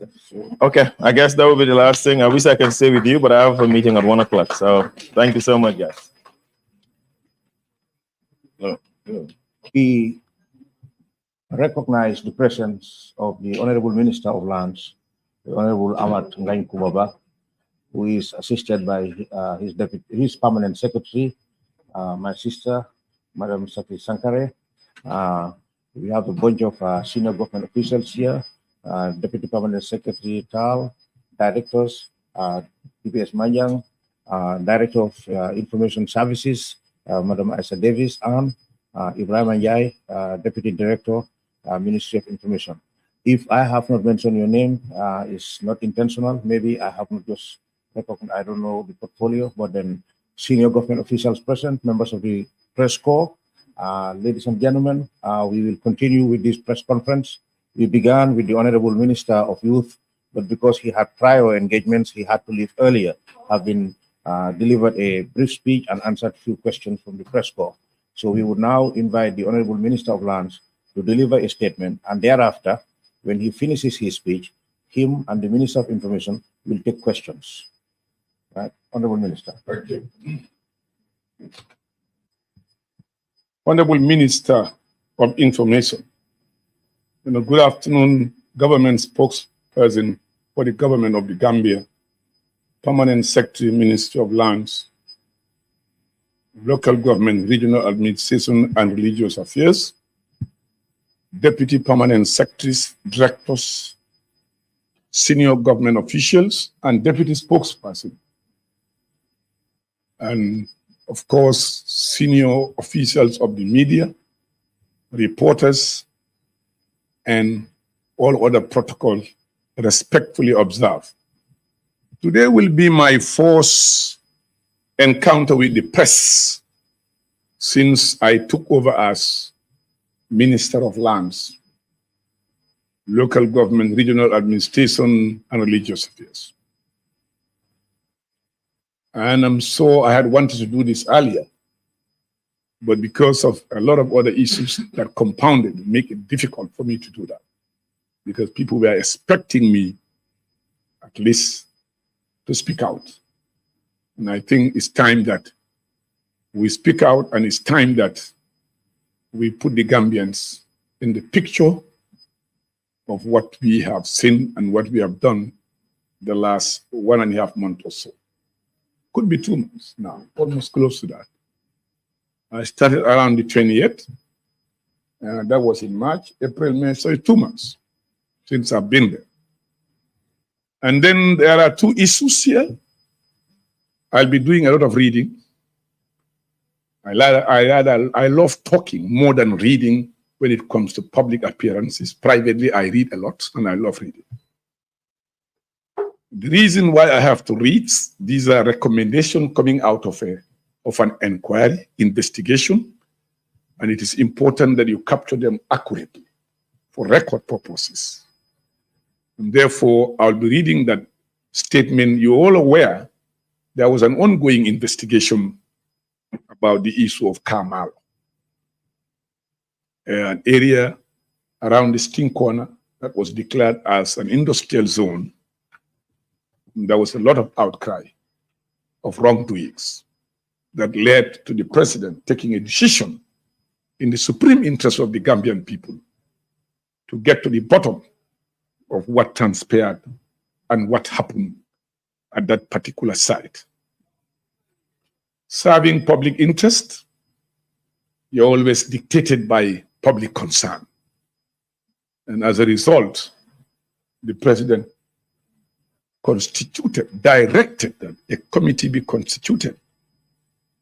Okay. I guess that will be the last thing. I wish I could stay with you, but I have a meeting at 1 o'clock. So thank you so much, guys. We recognize the presence of the Honorable Minister of Lands, the Honorable Hamat Kubaba, who is assisted by his permanent secretary, my sister, Madam Sati Sankare. We have a bunch of senior government officials here, Deputy Permanent Secretary Tal, directors, DPS Manyang, Director of Information Services, Madam Isa Davis, and Ibrahim Anjay, Deputy Director, Ministry of Information. If I have not mentioned your name, it's not intentional. Maybe I have not just recognized, I don't know the portfolio, but then senior government officials present, members of the press corps, ladies and gentlemen, we will continue with this press conference. We began with the Honorable Minister of Youth, but because he had prior engagements, he had to leave earlier, have been delivered a brief speech and answered a few questions from the press corps. So we would now invite the Honorable Minister of Lands to deliver a statement, and thereafter, when he finishes his speech, him and the Minister of Information will take questions. Right? Honorable Minister. Thank you. Honorable Minister of Information, good afternoon, government spokesperson for the government of the Gambia, Permanent Secretary, Ministry of Lands, Local Government, Regional Administration and Religious Affairs, Deputy Permanent Secretaries, Directors, Senior Government Officials, and Deputy Spokesperson. And of course, senior officials of the media, reporters, and all other protocols respectfully observed. Today will be my fourth encounter with the press since I took over as Minister of Lands, Local Government, Regional Administration, and Religious Affairs. And I had wanted to do this earlier, but because of a lot of other issues that compounded, make it difficult for me to do that. Because people were expecting me, at least, to speak out. And I think it's time that we speak out, and it's time that we put the Gambians in the picture of what we have seen and what we have done the last 1.5 months or so. Could be 2 months now, almost close to that. I started around the 28th, and that was in March, April, May, so 2 months since I've been there. And then there are 2 issues here. I'll be doing a lot of reading. I love talking more than reading when it comes to public appearances. Privately, I read a lot, and I love reading. The reason why I have to read, these are recommendations coming out of an inquiry, investigation, and it is important that you capture them accurately for record purposes. And therefore, I'll be reading that statement. You're all aware there was an ongoing investigation about the issue of Kamal, an area around the Sting Corner that was declared as an industrial zone. There was a lot of outcry of wrongdoings that led to the president taking a decision in the supreme interest of the Gambian people to get to the bottom of what transpired and what happened at that particular site. Serving public interest, you're always dictated by public concern. And as a result, the president directed that a committee be constituted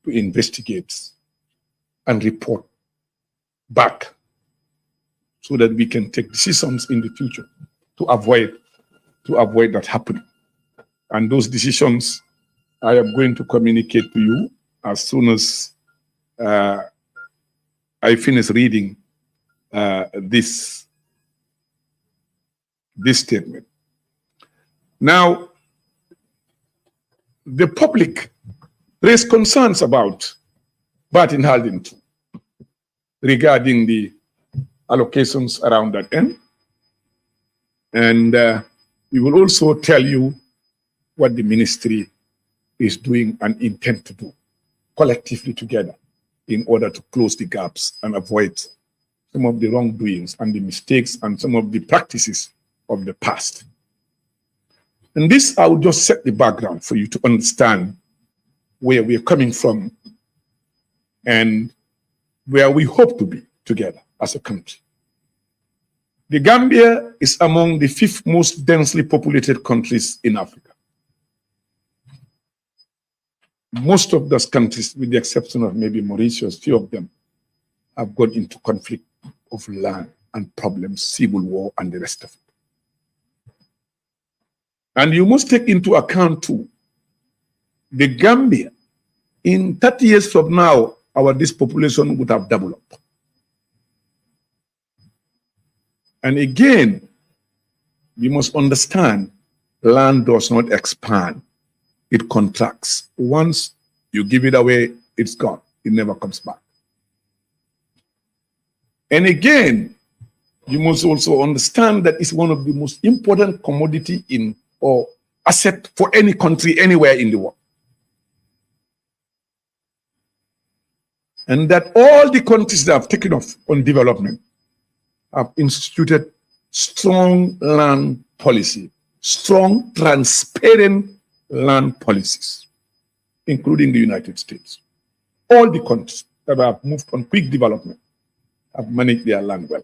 to investigate and report back so that we can take decisions in the future to avoid that happening. And those decisions I am going to communicate to you as soon as I finish reading this statement. Now, the public raised concerns about Barton Haldane too, regarding the allocations around that end. And we will also tell you what the ministry is doing and intend to do collectively together in order to close the gaps and avoid some of the wrongdoings and the mistakes and some of the practices of the past. And this, I will just set the background for you to understand where we're coming from and where we hope to be together as a country. The Gambia is among the 5th most densely populated countries in Africa. Most of those countries, with the exception of maybe Mauritius, few of them have gone into conflict of land and problems, civil war, and the rest of it. And you must take into account too, the Gambia, in 30 years from now, this population would have doubled up. And again, you must understand, land does not expand, it contracts. Once you give it away, it's gone, it never comes back. And again, you must also understand that it's one of the most important commodity or asset for any country anywhere in the world. and that all the countries that have taken off on development have instituted strong land policy, strong, transparent land policies, including the United States. All the countries that have moved on quick development have managed their land well.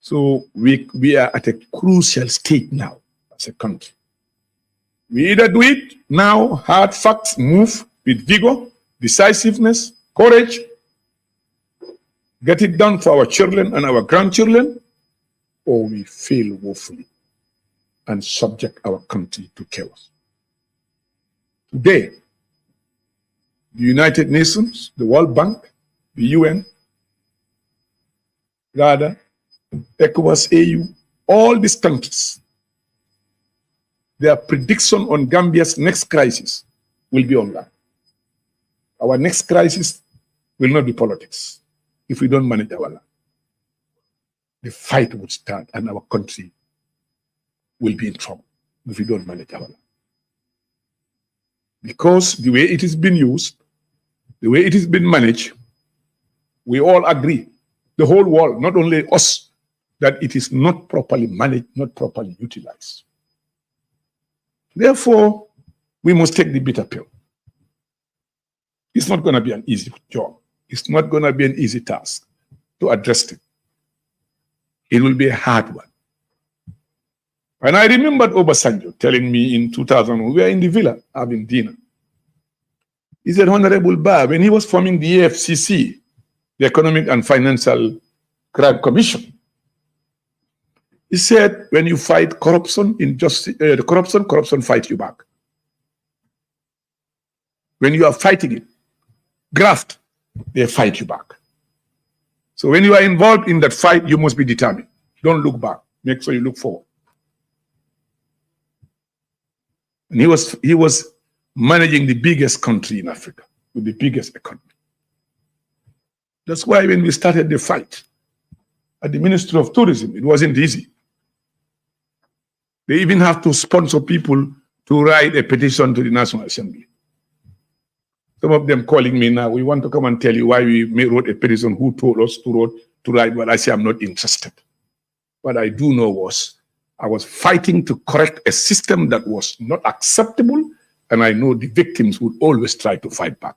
So we are at a crucial stage now as a country. We either do it now, hard facts, move with vigor, decisiveness, courage, get it done for our children and our grandchildren, or we fail woefully and subject our country to chaos. Today, the United Nations, the World Bank, the UN, rather, ECOWAS, AU, all these countries, their prediction on Gambia's next crisis will be online. Our next crisis will not be politics if we don't manage our land. The fight would start and our country will be in trouble if we don't manage our land. Because the way it is being used, the way it is being managed, we all agree, the whole world, not only us, that it is not properly managed, not properly utilized. Therefore, we must take the bitter pill. It's not going to be an easy job. It's not going to be an easy task to address it. It will be a hard one. And I remembered Obasanjo telling me in 2000, we were in the villa having dinner. He said, Honorable Ba, when he was forming the AFCC, the Economic and Financial Crime Commission, he said, when you fight corruption, corruption fights you back. When you are fighting it, graft, they fight you back. So when you are involved in that fight, you must be determined. Don't look back. Make sure you look forward. And he was managing the biggest country in Africa with the biggest economy. That's why when we started the fight at the Ministry of Tourism, it wasn't easy. They even have to sponsor people to write a petition to the National Assembly. Some of them calling me now, we want to come and tell you why we wrote a petition, who told us to write, but I say I'm not interested. What I do know was I was fighting to correct a system that was not acceptable, and I know the victims would always try to fight back.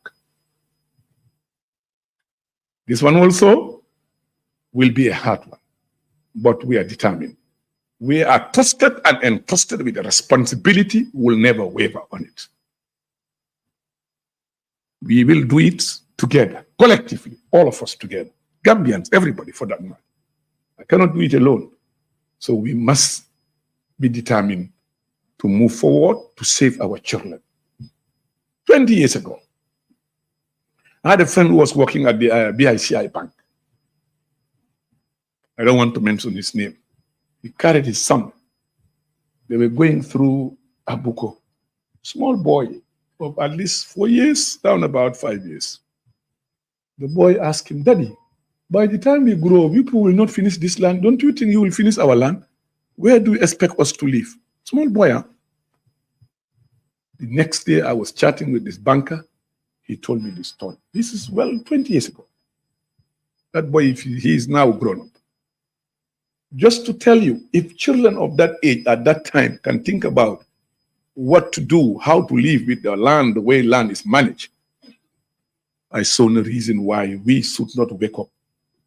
This one also will be a hard one, but we are determined. We are trusted and entrusted with the responsibility. We'll never waver on it. We will do it together, collectively, all of us together. Gambians, everybody for that matter. I cannot do it alone. So we must be determined to move forward to save our children. 20 years ago, I had a friend who was working at the BICI Bank. I don't want to mention his name. He carried his son. They were going through Abuko. Small boy of at least 4 years, down about 5 years. The boy asked him, Daddy, by the time we grow, people will not finish this land. Don't you think you will finish our land? Where do you expect us to live? Small boy, huh? The next day, I was chatting with this banker. He told me this story. This is, 20 years ago. That boy, he is now grown up. Just to tell you, if children of that age at that time can think about what to do, how to live with the land, the way land is managed, I saw no reason why we should not wake up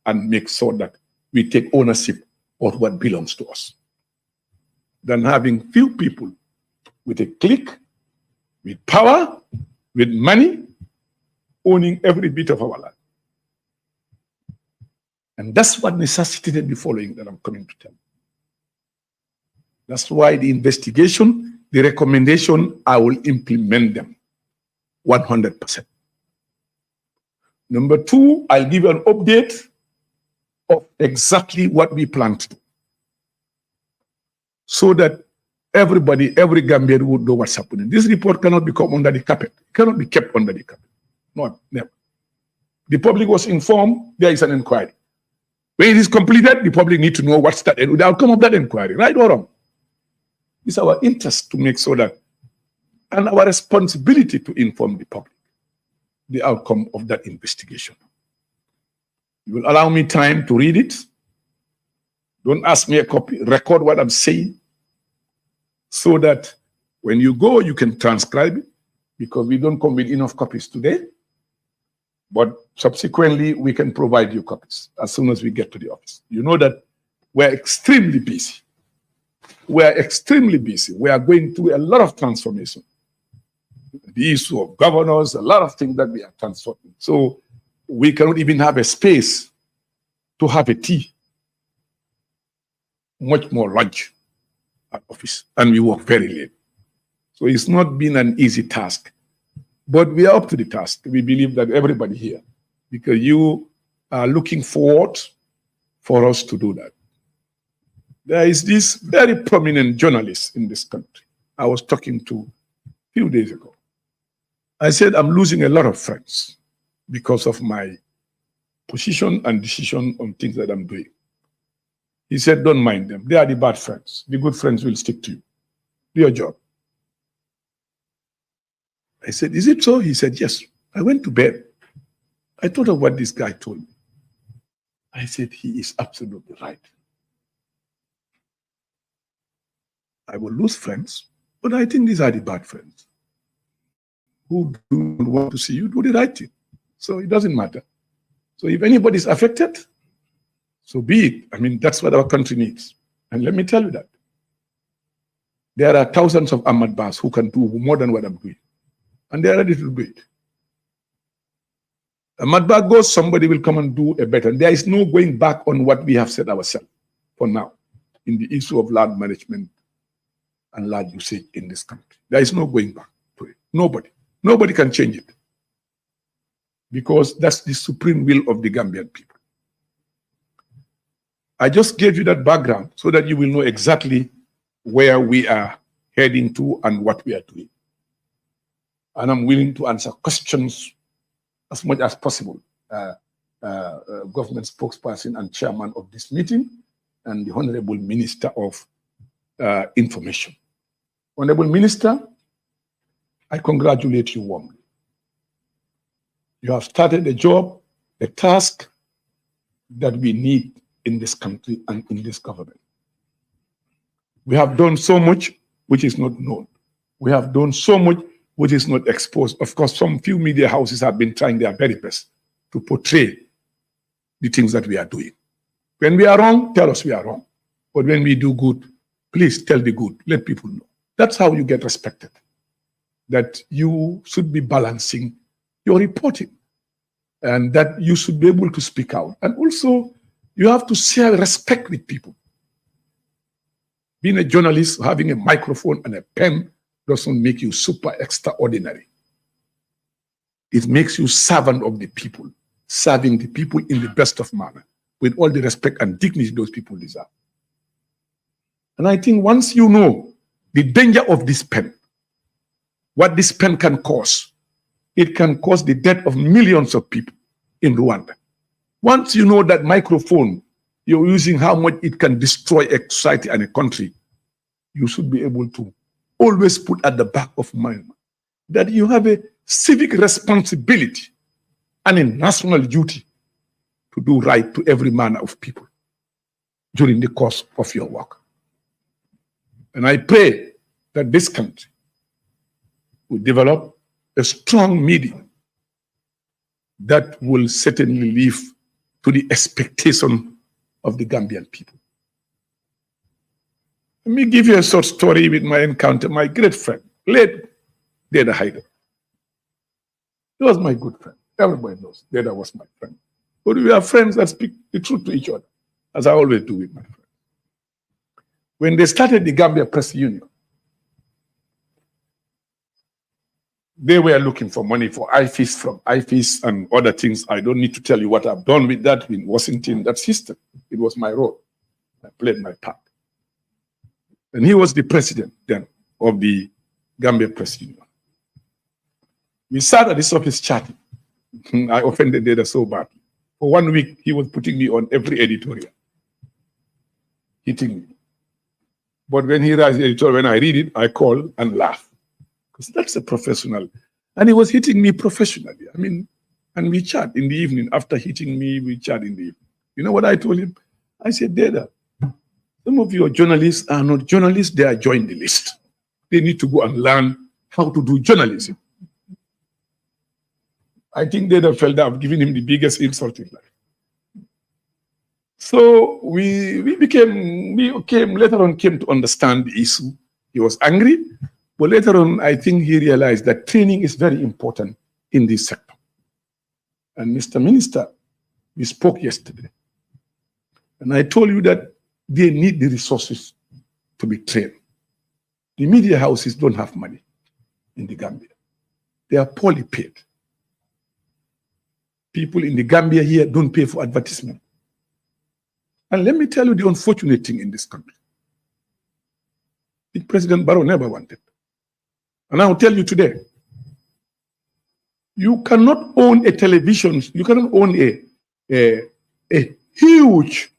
and make sure that we take ownership of what belongs to us. Than having few people with a clique, with power, with money, owning every bit of our land. And that's what necessitated the following that I'm coming to tell you. That's why the investigation, the recommendation, I will implement them 100%. Number two, I'll give you an update of exactly what we plan to do, so that everybody, every Gambian would know what's happening. This report cannot become under the carpet. It cannot be kept under the carpet. No, never. The public was informed, there is an inquiry. When it is completed, the public need to know what's the outcome of that inquiry, right or wrong. It's our interest to make sure that, and our responsibility to inform the public. the outcome of that investigation. You will allow me time to read it. Don't ask me a copy. Record what I'm saying so that when you go, you can transcribe it, because we don't come with enough copies today. But subsequently, we can provide you copies as soon as we get to the office. You know that we're extremely busy. We're extremely busy. We are going through a lot of transformation. The issue of governors, a lot of things that we are transforming. So we cannot even have a space to have a tea, much more lunch at office. And we work very late. So it's not been an easy task. But we are up to the task. We believe that everybody here, because you are looking forward for us to do that. There is this very prominent journalist in this country I was talking to a few days ago. I said, I'm losing a lot of friends because of my position and decision on things that I'm doing. He said, don't mind them. They are the bad friends. The good friends will stick to you. Do your job. I said, is it so? He said, yes. I went to bed. I thought of what this guy told me. I said, he is absolutely right. I will lose friends, but I think these are the bad friends who do not want to see you do the right thing. So it doesn't matter. So if anybody is affected, so be it. I mean, that's what our country needs. And let me tell you that. There are thousands of Ahmad Bas who can do more than what I'm doing. And they are ready to do it. Ahmad Ba goes, somebody will come and do a better. There is no going back on what we have said ourselves for now in the issue of land management and land usage in this country. There is no going back to it. Nobody. Nobody can change it. Because that's the supreme will of the Gambian people. I just gave you that background so that you will know exactly where we are heading to and what we are doing. And I'm willing to answer questions as much as possible. Government spokesperson and chairman of this meeting, and the Honorable Minister of Information. Honorable Minister, I congratulate you warmly. You have started a job, a task that we need in this country and in this government. We have done so much which is not known. We have done so much which is not exposed. Of course, some few media houses have been trying their very best to portray the things that we are doing. When we are wrong, tell us we are wrong. But when we do good, please tell the good, let people know. That's how you get respected. That you should be balancing your reporting and that you should be able to speak out. And also, you have to share respect with people. Being a journalist, having a microphone and a pen doesn't make you super extraordinary. It makes you servant of the people, serving the people in the best of manner, with all the respect and dignity those people deserve. And I think once you know the danger of this pen, what this pen can cause, it can cause the death of millions of people in Rwanda. Once you know that microphone, you're using how much it can destroy a society and a country, you should be able to always put at the back of mind that you have a civic responsibility and a national duty to do right to every manner of people during the course of your work. And I pray that this country will develop a strong media that will certainly live to the expectation of the Gambian people. Let me give you a short story with my encounter, my great friend, late Deda Haider. He was my good friend. Everybody knows Deda was my friend. But we are friends that speak the truth to each other, as I always do with my friends. When they started the Gambia Press Union, they were looking for money for IFIS from IFIS and other things. I don't need to tell you what I've done with that in Washington. That's history. It was my role. I played my part. And he was the president then of the Gambia Press Union. We sat at his office chatting. I offended Deda so badly. For 1 week, he was putting me on every editorial, hitting me. But when he writes the editorial, when I read it, I call and laugh. Because that's a professional. And he was hitting me professionally. I mean, and we chat in the evening. After hitting me, we chat in the evening. You know what I told him? I said, Dada, some of your journalists are not journalists, they are join the list. They need to go and learn how to do journalism. I think Dada felt that I've given him the biggest insult in life. So we later on came to understand the issue. He was angry, but later on, I think he realized that training is very important in this sector. And Mr. Minister, we spoke yesterday, and I told you that they need the resources to be trained. The media houses don't have money in the Gambia. They are poorly paid. People in the Gambia here don't pay for advertisement. And let me tell you the unfortunate thing in this country. The President Barrow never wanted. And I'll tell you today, you cannot own a television, you cannot own a huge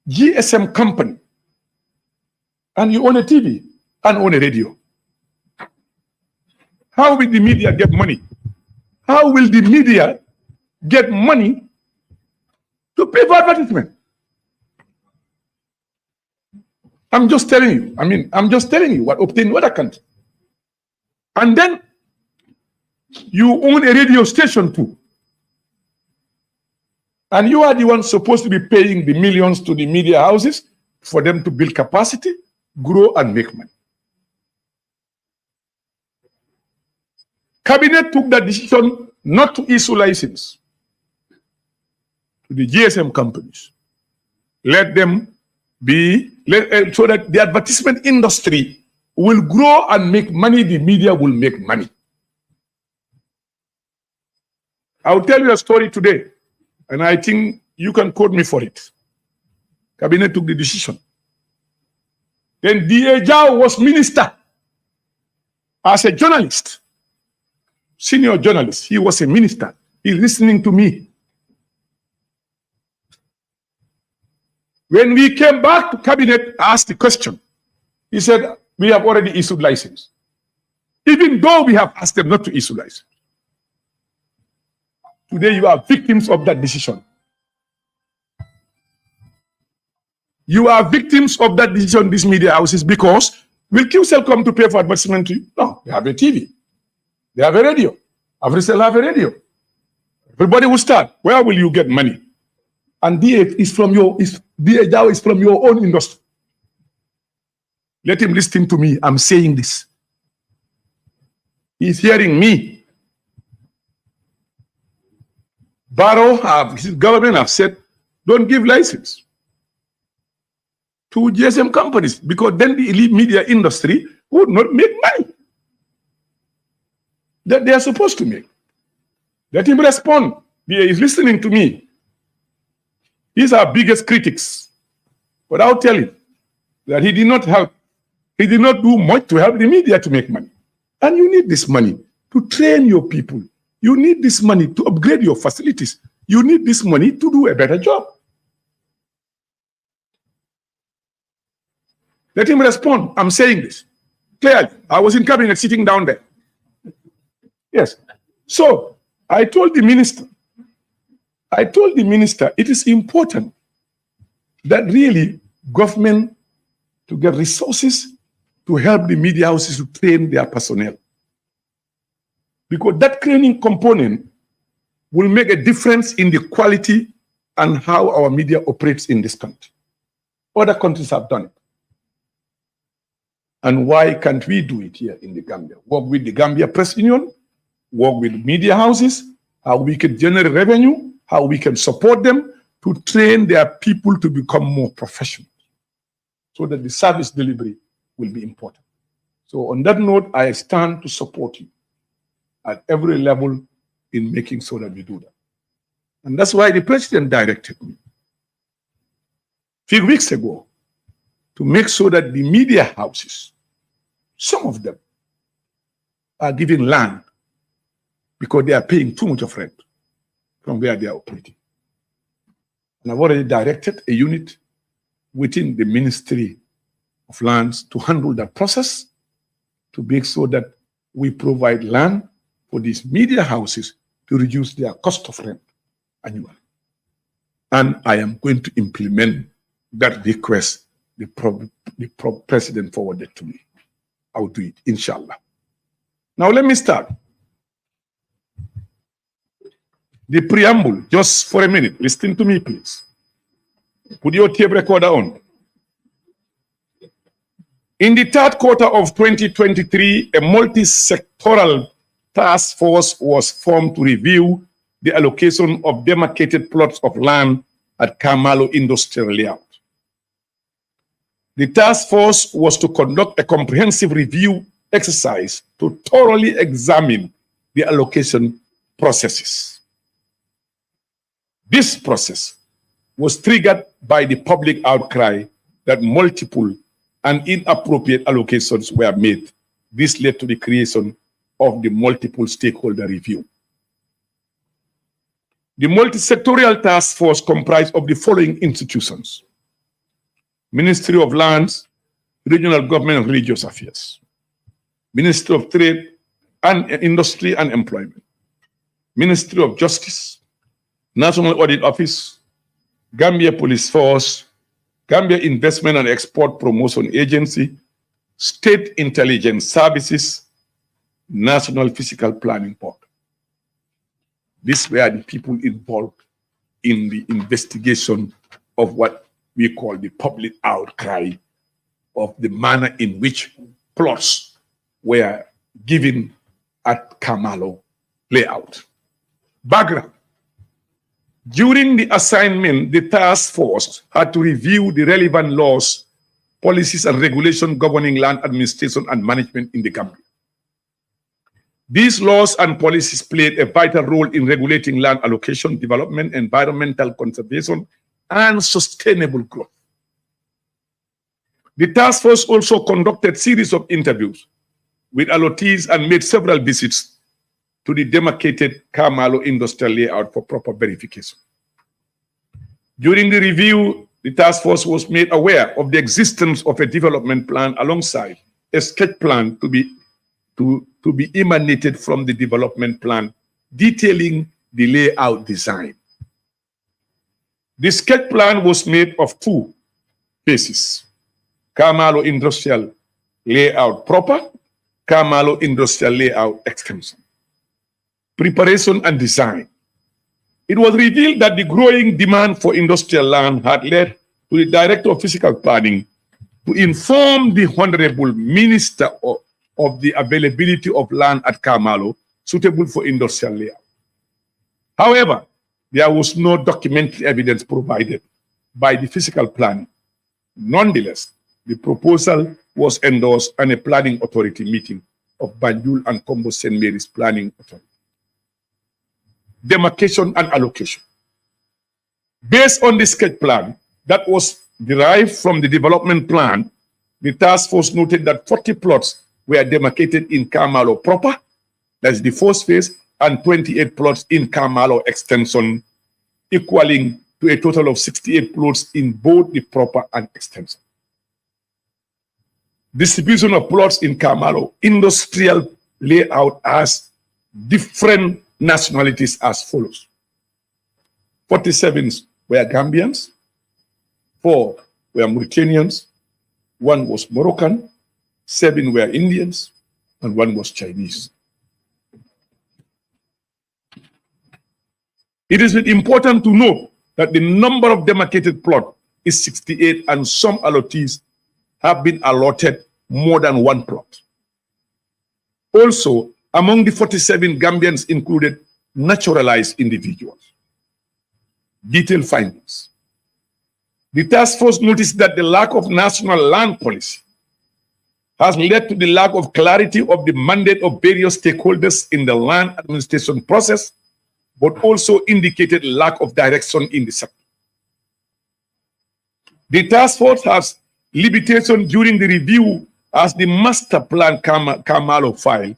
GSM company, and you own a TV and own a radio. How will the media get money? How will the media get money to pay for advertisement? I'm just telling you. I'm just telling you what obtained what I can't. And then you own a radio station too. And you are the one supposed to be paying the millions to the media houses for them to build capacity, grow, and make money. Cabinet took that decision not to issue license to the GSM companies. Let them be, so that the advertisement industry will grow and make money, the media will make money. I'll tell you a story today, and I think you can quote me for it. Cabinet took the decision. Then D.A. Jawo was minister as a journalist, senior journalist. He was a minister. He's listening to me. When we came back to cabinet, I asked the question. He said, we have already issued license, even though we have asked them not to issue license. Today, you are victims of that decision. You are victims of that decision, these media houses, because will QCell come to pay for advertisement to you? No, they have a TV. They have a radio. Africell have a radio. Everybody will start. Where will you get money? And DA is from your, DA Jawo is from your own industry. Let him listen to me. I'm saying this. He's hearing me. Barrow, his government have said, don't give license to GSM companies, because then the elite media industry would not make money that they are supposed to make. Let him respond. He is listening to me. He's our biggest critics. But I'll tell him that he did not help. He did not do much to help the media to make money. And you need this money to train your people. You need this money to upgrade your facilities. You need this money to do a better job. Let him respond. I'm saying this clearly. I was in cabinet sitting down there. Yes. So I told the minister, it is important that really government to get resources to help the media houses to train their personnel. Because that training component will make a difference in the quality and how our media operates in this country. Other countries have done it. And why can't we do it here in the Gambia? Work with the Gambia Press Union, work with media houses, how we can generate revenue, how we can support them to train their people to become more professional, so that the service delivery will be important. So on that note, I stand to support you at every level in making sure that we do that. And that's why the president directed me a few weeks ago to make sure that the media houses, some of them, are given land because they are paying too much of rent from where they are operating. And I've already directed a unit within the Ministry of Lands to handle that process, to make sure that we provide land for these media houses to reduce their cost of rent annually. And I am going to implement that request the president forwarded to me. I will do it, inshallah. Now let me start. The preamble, just for a minute. Listen to me, please. Put your tape recorder on. In the third quarter of 2023, a multi-sectoral task force was formed to review the allocation of demarcated plots of land at Kamalo Industrial Layout. The task force was to conduct a comprehensive review exercise to thoroughly examine the allocation processes. This process was triggered by the public outcry that multiple and inappropriate allocations were made. This led to the creation of the multiple stakeholder review. The multi-sectorial task force comprised of the following institutions: Ministry of Lands, Regional Government and Religious Affairs, Ministry of Trade and Industry and Employment, Ministry of Justice, National Audit Office, Gambia Police Force, Gambia Investment and Export Promotion Agency, State Intelligence Services, National Physical Planning Board. These were the people involved in the investigation of what we call the public outcry of the manner in which plots were given at Kamalo Layout. Background. During the assignment, the task force had to review the relevant laws, policies, and regulations governing land administration and management in the Gambia. These laws and policies played a vital role in regulating land allocation, development, environmental conservation, and sustainable growth. The task force also conducted a series of interviews with allottees and made several visits to the demarcated Kamalo Industrial Layout for proper verification. During the review, the task force was made aware of the existence of a development plan alongside a sketch plan to be emanated from the development plan detailing the layout design. The sketch plan was made of two phases: Kamalo Industrial Layout proper, Kamalo Industrial Layout extension. Preparation and design. It was revealed that the growing demand for industrial land had led to the Director of Physical Planning to inform the Honorable Minister of the availability of land at Kamalo suitable for industrial layout. However, there was no documentary evidence provided by the physical plan. Nonetheless, the proposal was endorsed at a planning authority meeting of Banjul and Combo St. Mary's Planning Authority. Demarcation and allocation. Based on the sketch plan that was derived from the development plan, the task force noted that 40 plots were demarcated in Kamalo proper, that's the first phase, and 28 plots in Kamalo extension, equaling to a total of 68 plots in both the proper and extension. Distribution of plots in Kamalo Industrial Layout as different nationalities as follows: 47 were Gambians, 4 were Mauritanians, 1 was Moroccan, 7 were Indians, and 1 was Chinese. It is important to note that the number of demarcated plots is 68, and some allottees have been allotted more than 1 plot. Also, among the 47 Gambians included naturalized individuals. Detailed findings. The task force noticed that the lack of national land policy has led to the lack of clarity of the mandate of various stakeholders in the land administration process, but also indicated lack of direction in the sector. The task force has limitation during the review as the master plan Kamalo file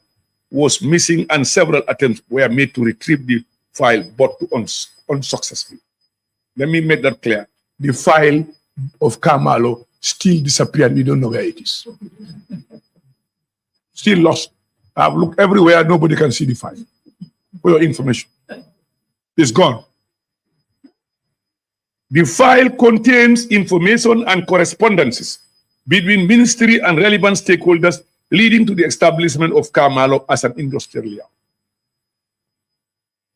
was missing and several attempts were made to retrieve the file, but unsuccessful. Let me make that clear. The file of Kamalo still disappeared. We don't know where it is. Still lost. I've looked everywhere, nobody can see the file. For your information, it's gone. The file contains information and correspondences between ministry and relevant stakeholders leading to the establishment of Kamalo as an industrial layout.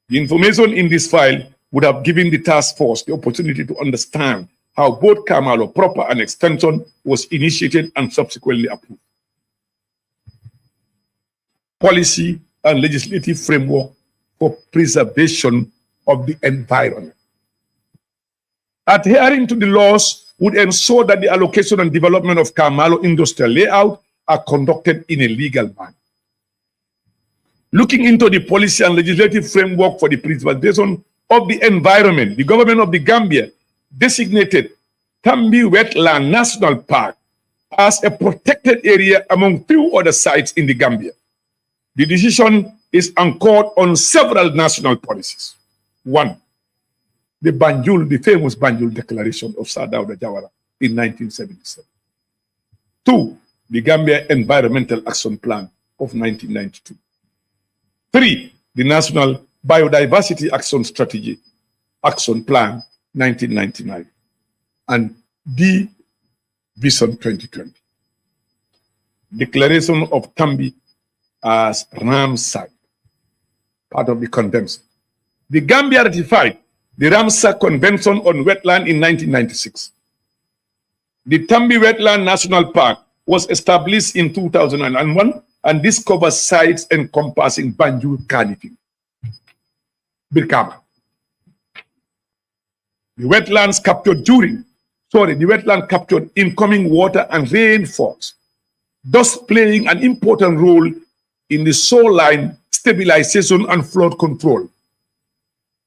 The information in this file would have given the task force the opportunity to understand how both Kamalo proper and extension was initiated and subsequently approved. Policy and legislative framework for preservation of the environment. Adhering to the laws would ensure that the allocation and development of Kamalo industrial layout are conducted in a legal manner. Looking into the policy and legislative framework for the preservation of the environment, the government of the Gambia designated Tambi Wetland National Park as a protected area among few other sites in the Gambia. The decision is anchored on several national policies. One, the famous Banjul Declaration of Sir Dawda Jawara in 1977. Two, the Gambia Environmental Action Plan of 1992. Three, the National Biodiversity Action Strategy Action Plan 1999. And D, Vision 2020. Declaration of Tambi as Ramsar, part of the convention. The Gambia ratified the Ramsar Convention on Wetland in 1996. The Tambi Wetland National Park was established in 2001, and this covers sites encompassing Banjul Kanifing, Birkama. The wetland captured incoming water and rainfalls, thus playing an important role in the shoreline stabilization and flood control,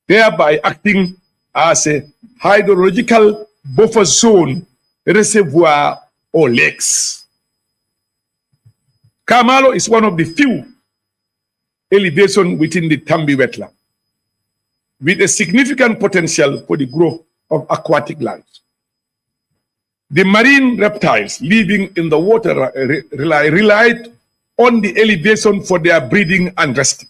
thereby acting as a hydrological buffer zone, reservoir, or lakes. Kamalo is one of the few elevations within the Tambi wetland, with a significant potential for the growth of aquatic life. The marine reptiles living in the water relied on the elevation for their breeding and resting.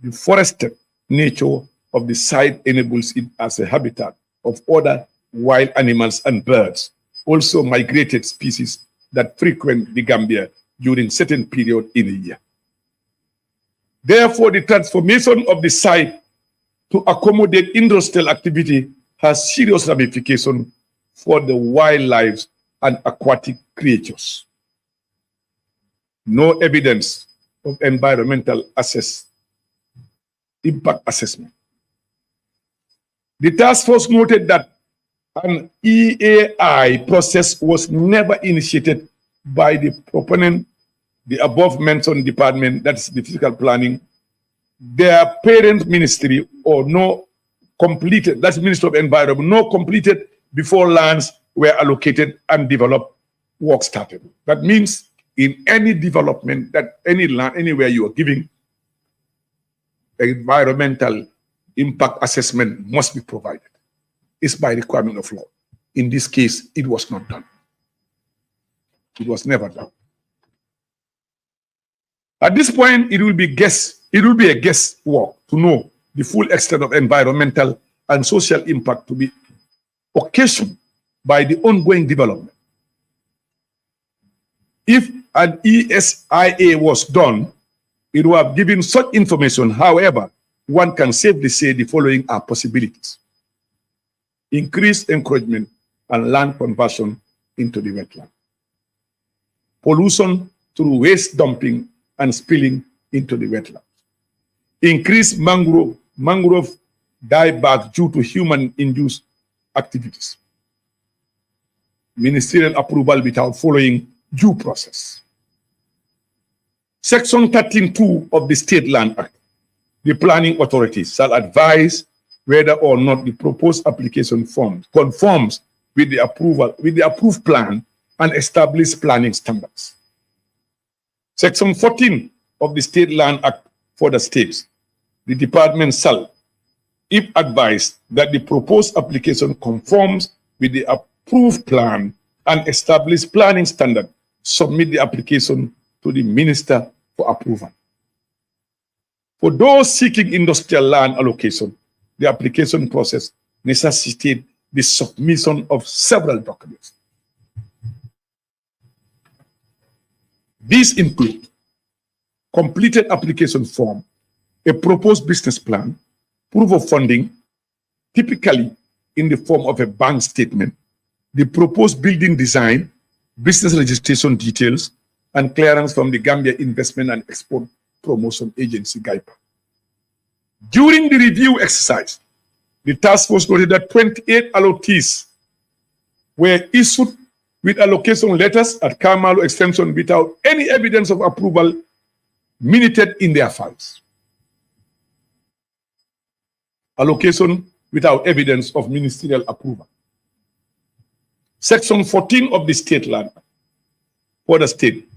The forested nature of the site enables it as a habitat of other wild animals and birds, also migrated species that frequent the Gambia during certain period in a year. Therefore, the transformation of the site to accommodate industrial activity has serious ramifications for the wildlife and aquatic creatures. No evidence of environmental impact assessment. The task force noted that an EAI process was never initiated by the proponent, the above mentioned department, that's the physical planning, their parent ministry, or no completed, that's Ministry of Environment, no completed before lands were allocated and developed, work started. That means in any development, that any land, anywhere you are giving, environmental impact assessment must be provided. It's by requirement of law. In this case, it was not done. It was never done. At this point, it will be a guesswork to know the full extent of environmental and social impact to be occasioned by the ongoing development. If an ESIA was done, it would have given such information. However, one can safely say the following are possibilities: increased encouragement and land conversion into the wetland, pollution through waste dumping and spilling into the wetlands, increased mangrove dieback due to human-induced activities, ministerial approval without following due process. Section 13(2) of the State Land Act, the planning authorities shall advise whether or not the proposed application form conforms with the approved plan and establish planning standards. Section 14 of the State Land Act for the states, the department shall, if advised that the proposed application conforms with the approved plan and establish planning standard, submit the application to the Minister for approval. For those seeking industrial land allocation, the application process necessitates the submission of several documents. These include completed application form, a proposed business plan, proof of funding, typically in the form of a bank statement, the proposed building design, business registration details, and clearance from the Gambia Investment and Export Promotion Agency, GIPA. During the review exercise, the task force noted that 28 allottees were issued with allocation letters at Kamalo Extension without any evidence of approval minuted in their files. Allocation without evidence of ministerial approval. Section 14 of the state land for the state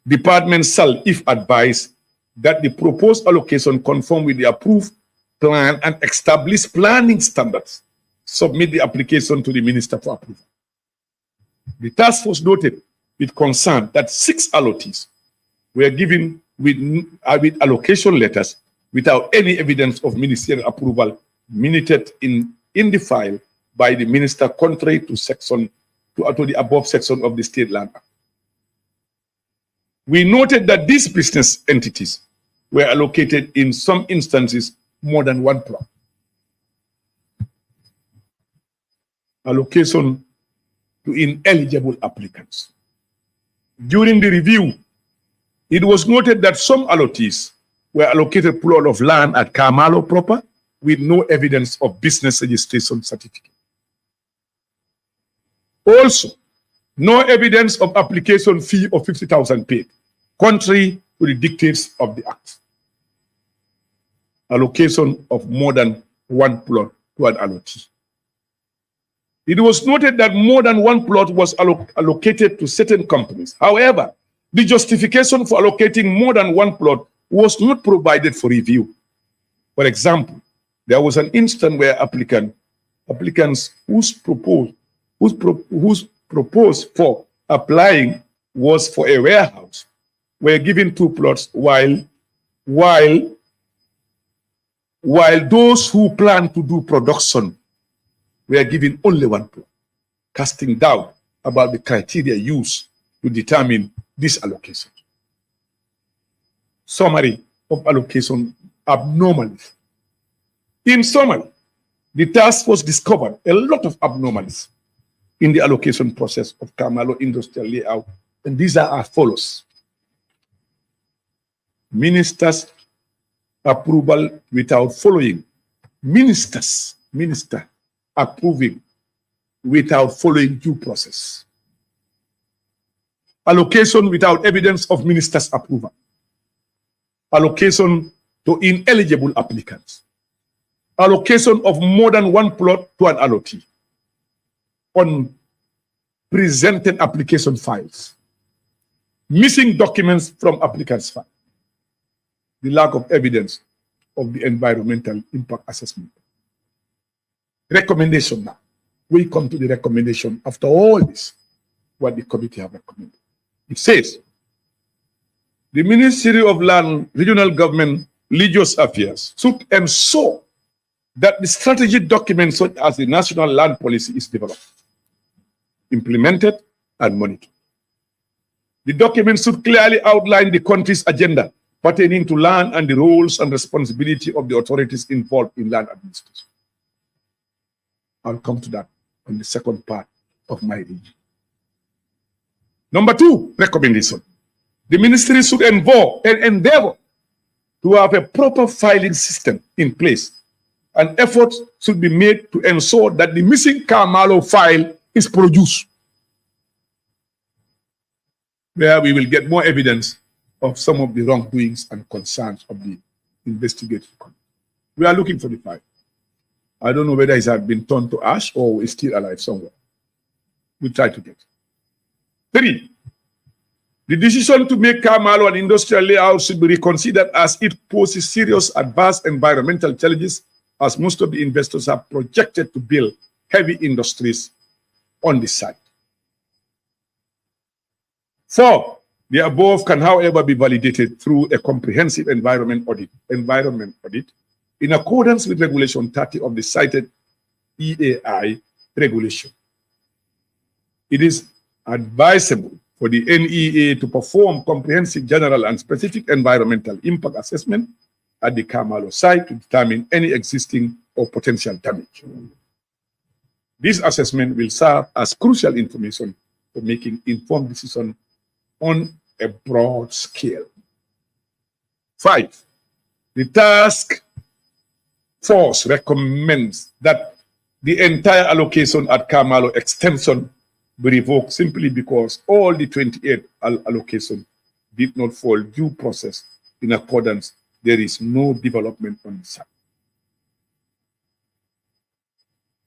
department shall, if advised, that the proposed allocation conform with the approved plan and established planning standards, submit the application to the minister for approval. The task force noted with concern that 6 allottees were given with allocation letters without any evidence of ministerial approval minuted in the file by the minister, contrary to the above section of the State Land Act. We noted that these business entities were allocated in some instances more than one plot. Allocation to ineligible applicants. During the review, it was noted that some allottees were allocated plot of land at Kamalo proper with no evidence of business registration certificate. Also, no evidence of application fee of 50,000 paid, contrary to the dictates of the Act. Allocation of more than one plot to an allottee. It was noted that more than one plot was allocated to certain companies. However, the justification for allocating more than one plot was not provided for review. For example, there was an instance where applicants whose proposed for applying was for a warehouse were given 2 plots, while those who plan to do production were given only 1 plot, casting doubt about the criteria used to determine this allocation. Summary of allocation abnormalities. In summary, the task force discovered a lot of abnormalities in the allocation process of Kamalo industrial layout, and these are as follows. Ministers approval without following. Minister approving without following due process. Allocation without evidence of minister's approval. Allocation to ineligible applicants. Allocation of more than one plot to an allottee. On presented application files. Missing documents from applicants' file. The lack of evidence of the environmental impact assessment. Recommendation now. We come to the recommendation after all this, what the committee have recommended. It says, the Ministry of Land, Regional Government, Religious Affairs should ensure that the strategic documents such as the National Land Policy is developed, implemented, and monitored. The document should clearly outline the country's agenda pertaining to land and the roles and responsibility of the authorities involved in land administration. I'll come to that on the second part of my reading. Number 2, recommendation. The ministry should endeavor to have a proper filing system in place, and efforts should be made to ensure that the missing Kamalo file is produced, where we will get more evidence of some of the wrongdoings and concerns of the investigative committee. We are looking for the file. I don't know whether it has been turned to ash or is still alive somewhere. We'll try to get it. 3, the decision to make Kamalo an industrial layout should be reconsidered as it poses serious adverse environmental challenges, as most of the investors are projected to build heavy industries on the site. 4, The above can, however, be validated through a comprehensive environment audit in accordance with Regulation 30 of the cited EAI regulation. It is advisable for the NEA to perform comprehensive general and specific environmental impact assessment at the Kamalo site to determine any existing or potential damage. This assessment will serve as crucial information for making informed decisions on a broad scale. 5. The task force recommends that the entire allocation at Kamalo extension be revoked simply because all the 28 allocations did not follow due process in accordance. There is no development on the site.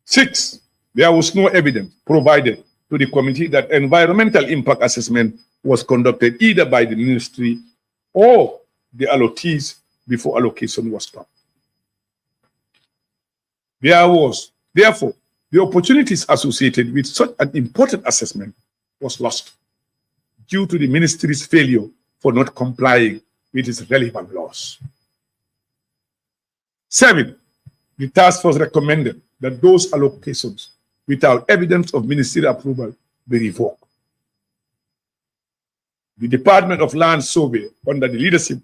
6. There was no evidence provided to the committee that environmental impact assessment was conducted either by the ministry or the allottees before allocation was stopped. Therefore, the opportunities associated with such an important assessment was lost due to the ministry's failure for not complying with its relevant laws. 7. The task force recommended that those allocations without evidence of ministerial approval be revoked. The Department of Land Survey, under the leadership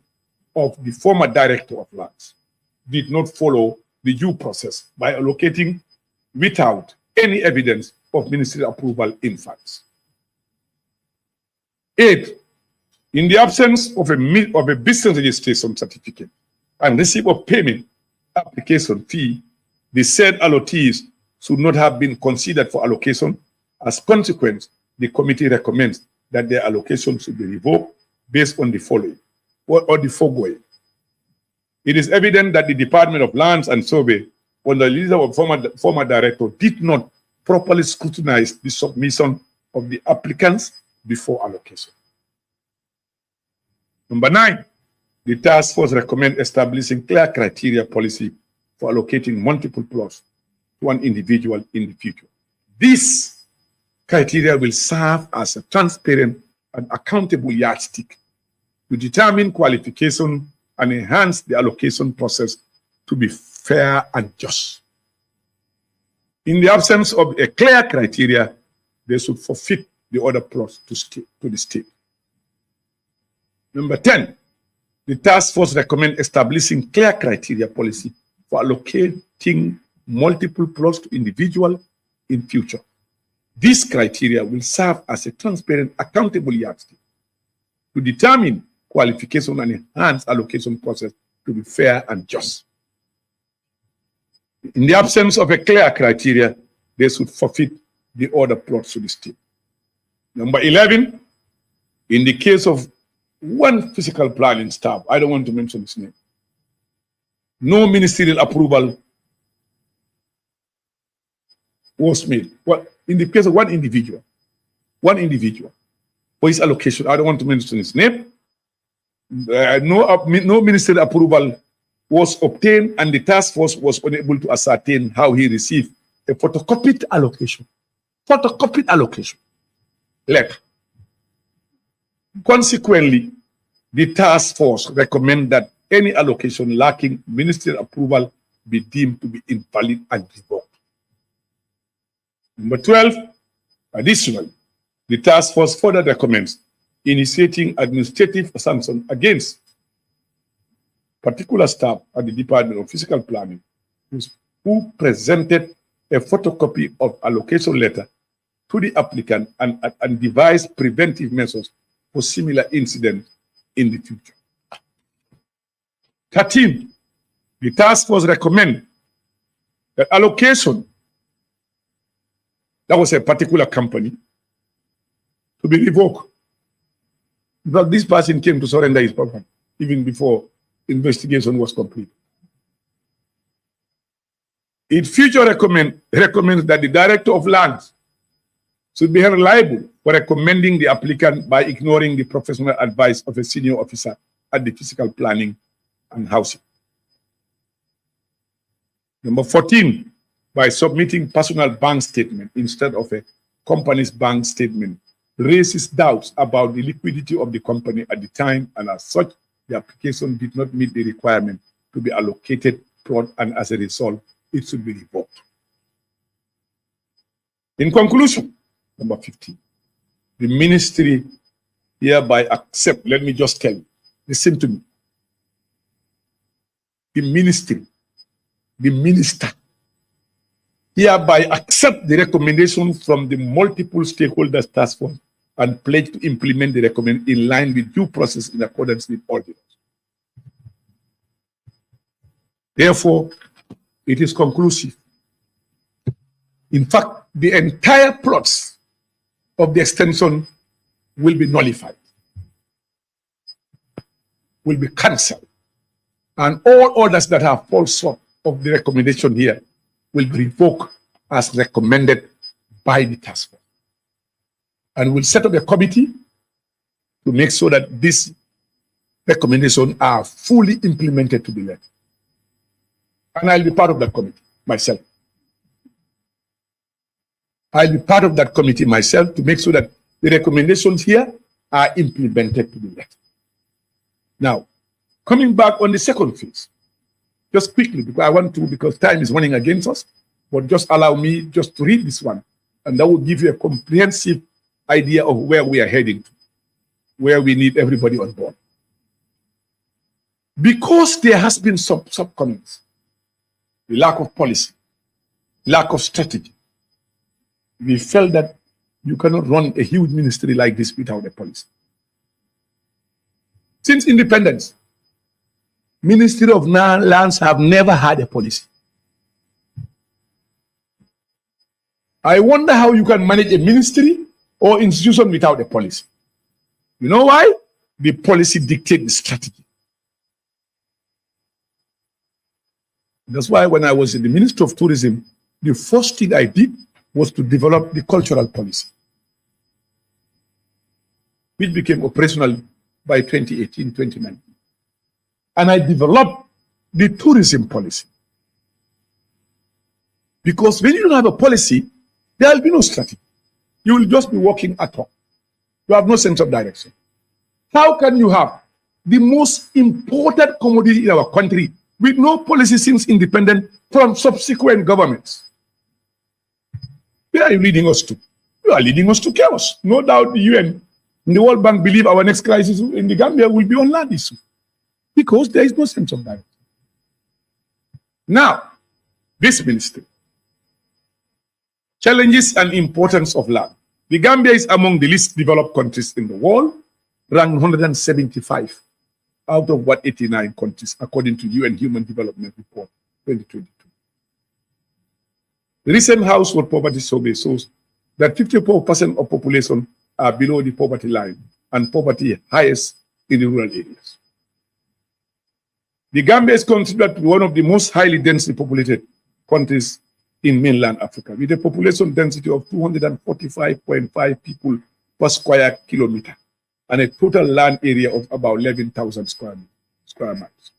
of the former Director of Lands, did not follow the due process by allocating without any evidence of ministerial approval in funds. 8. In the absence of a business registration certificate and receipt of payment application fee, the said allottees should not have been considered for allocation. As consequence, the committee recommends that their allocation should be revoked based on the following or the foregoing. It is evident that the Department of Lands and Survey, under the leadership of former director, did not properly scrutinize the submission of the applicants before allocation. Number 9, the task force recommends establishing clear criteria policy for allocating multiple plots to an individual in the future. This criteria will serve as a transparent and accountable yardstick to determine qualification and enhance the allocation process to be fair and just. In the absence of a clear criteria, they should forfeit the other plots to the state. Number 10, the task force recommends establishing clear criteria policy for allocating multiple plots to individuals in future. This criteria will serve as a transparent, accountable yardstick to determine qualification and enhance allocation process to be fair and just. In the absence of a clear criteria, they should forfeit the other plots to the state. Number 11, in the case of one physical planning staff, I don't want to mention his name, no ministerial approval was made. Well, in the case of one individual for his allocation, I don't want to mention his name, no ministerial approval was obtained, and the task force was unable to ascertain how he received a photocopied allocation. Letter. Consequently, the task force recommends that any allocation lacking ministerial approval be deemed to be invalid and revoked. Number 12, additionally, the task force further recommends initiating administrative sanctions against particular staff at the Department of Physical Planning who presented a photocopy of allocation letter to the applicant and devised preventive measures for similar incidents in the future. 13, the task force recommends that allocation that was a particular company to be revoked. In fact, this person came to surrender his property even before investigation was complete. It further recommends that the Director of Lands should be held liable for recommending the applicant by ignoring the professional advice of a senior officer at the Physical Planning and Housing. Number 14, by submitting personal bank statement instead of a company's bank statement raises doubts about the liquidity of the company at the time, and as such, the application did not meet the requirement to be allocated plot, and as a result, it should be revoked. In conclusion, number 15, the ministry hereby accept, let me just tell you, listen to me. The ministry, the minister, hereby accept the recommendation from the multiple stakeholders task force and pledge to implement the recommendation in line with due process in accordance with all the laws. Therefore, it is conclusive. In fact, the entire plots of the extension will be nullified, will be cancelled, and all orders that have fallen short of the recommendation here will be revoked as recommended by the task force. And we'll set up a committee to make sure that these recommendations are fully implemented to the letter. And I'll be part of that committee myself. I'll be part of that committee myself to make sure that the recommendations here are implemented to the letter. Now, coming back on the second phase, just quickly, because I want to, because time is running against us, but just allow me just to read this one, and that will give you a comprehensive idea of where we are heading to, where we need everybody on board. Because there has been some comments, the lack of policy, lack of strategy, we felt that you cannot run a huge ministry like this without a policy. Since independence, Ministry of Lands have never had a policy. I wonder how you can manage a ministry or institution without a policy. You know why? The policy dictates the strategy. That's why when I was in the Ministry of Tourism, the first thing I did was to develop the cultural policy, which became operational by 2018, 2019. And I developed the tourism policy. Because when you don't have a policy, there will be no strategy. You will just be walking at all. You have no sense of direction. How can you have the most important commodity in our country with no policy since independence from subsequent governments? Where are you leading us to? You are leading us to chaos. No doubt the UN and the World Bank believe our next crisis in the Gambia will be on land issue, because there is no sense of direction. Now, this ministry, challenges and importance of land. The Gambia is among the least developed countries in the world, ranked 175 out of 189 countries, according to UN Human Development Report 2022. The recent household poverty survey shows that 54% of population are below the poverty line, and poverty highest in the rural areas. The Gambia is considered to be one of the most highly densely populated countries in mainland Africa, with a population density of 245.5 people per square kilometer and a total land area of about 11,000 square miles.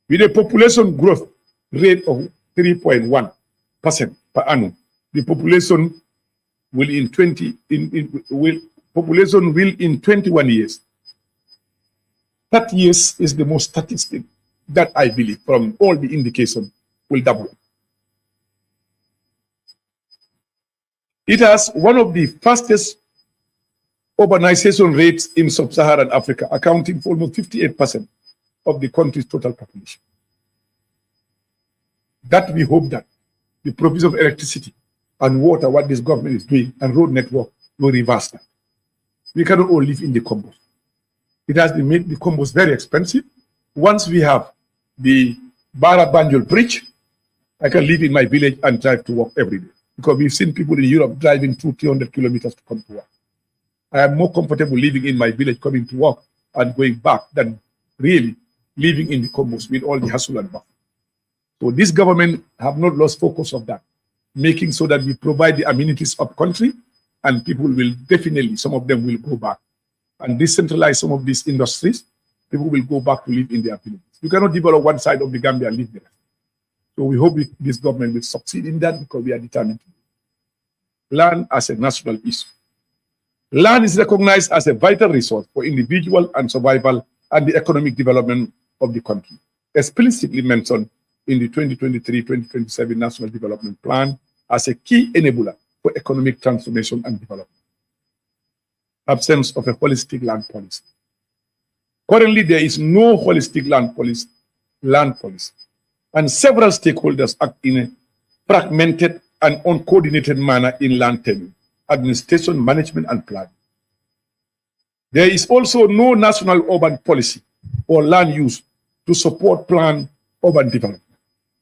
With a population growth rate of 3.1% per annum, the population will in 21 years. 30 years is the most statistic that I believe from all the indications will double. It has one of the fastest urbanization rates in sub-Saharan Africa, accounting for almost 58% of the country's total population. That we hope that the provision of electricity and water, what this government is doing, and road network will reverse that. We cannot all live in the combos. It has made the combos very expensive. Once we have the Bara Banjul Bridge, I can live in my village and drive to work every day. Because we've seen people in Europe driving 200-300 kilometers to come to work. I am more comfortable living in my village, coming to work and going back, than really living in the combos with all the hustle and buffer. So this government have not lost focus of that, making so that we provide the amenities of country, and people will definitely, some of them will go back and decentralize some of these industries. People will go back to live in their villages. You cannot develop one side of the Gambia and live there. So we hope this government will succeed in that, because we are determined to land as a national issue. Land is recognized as a vital resource for individual and survival and the economic development of the country, explicitly mentioned in the 2023-2027 National Development Plan as a key enabler for economic transformation and development. Absence of a holistic land policy. Currently, there is no holistic land policy, and several stakeholders act in a fragmented and uncoordinated manner in land tenure, administration, management, and planning. There is also no national urban policy or land use to support planned urban development.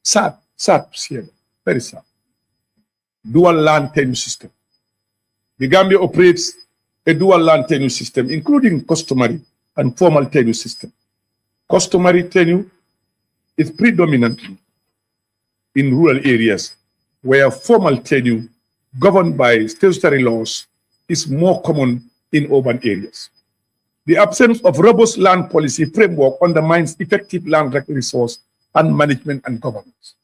Sad to see it. Very sad. Dual land tenure system. The Gambia operates a dual land tenure system, including customary and formal tenure system. Customary tenure is predominantly in rural areas, where formal tenure governed by statutory laws is more common in urban areas. The absence of robust land policy framework undermines effective land resource and management and governance.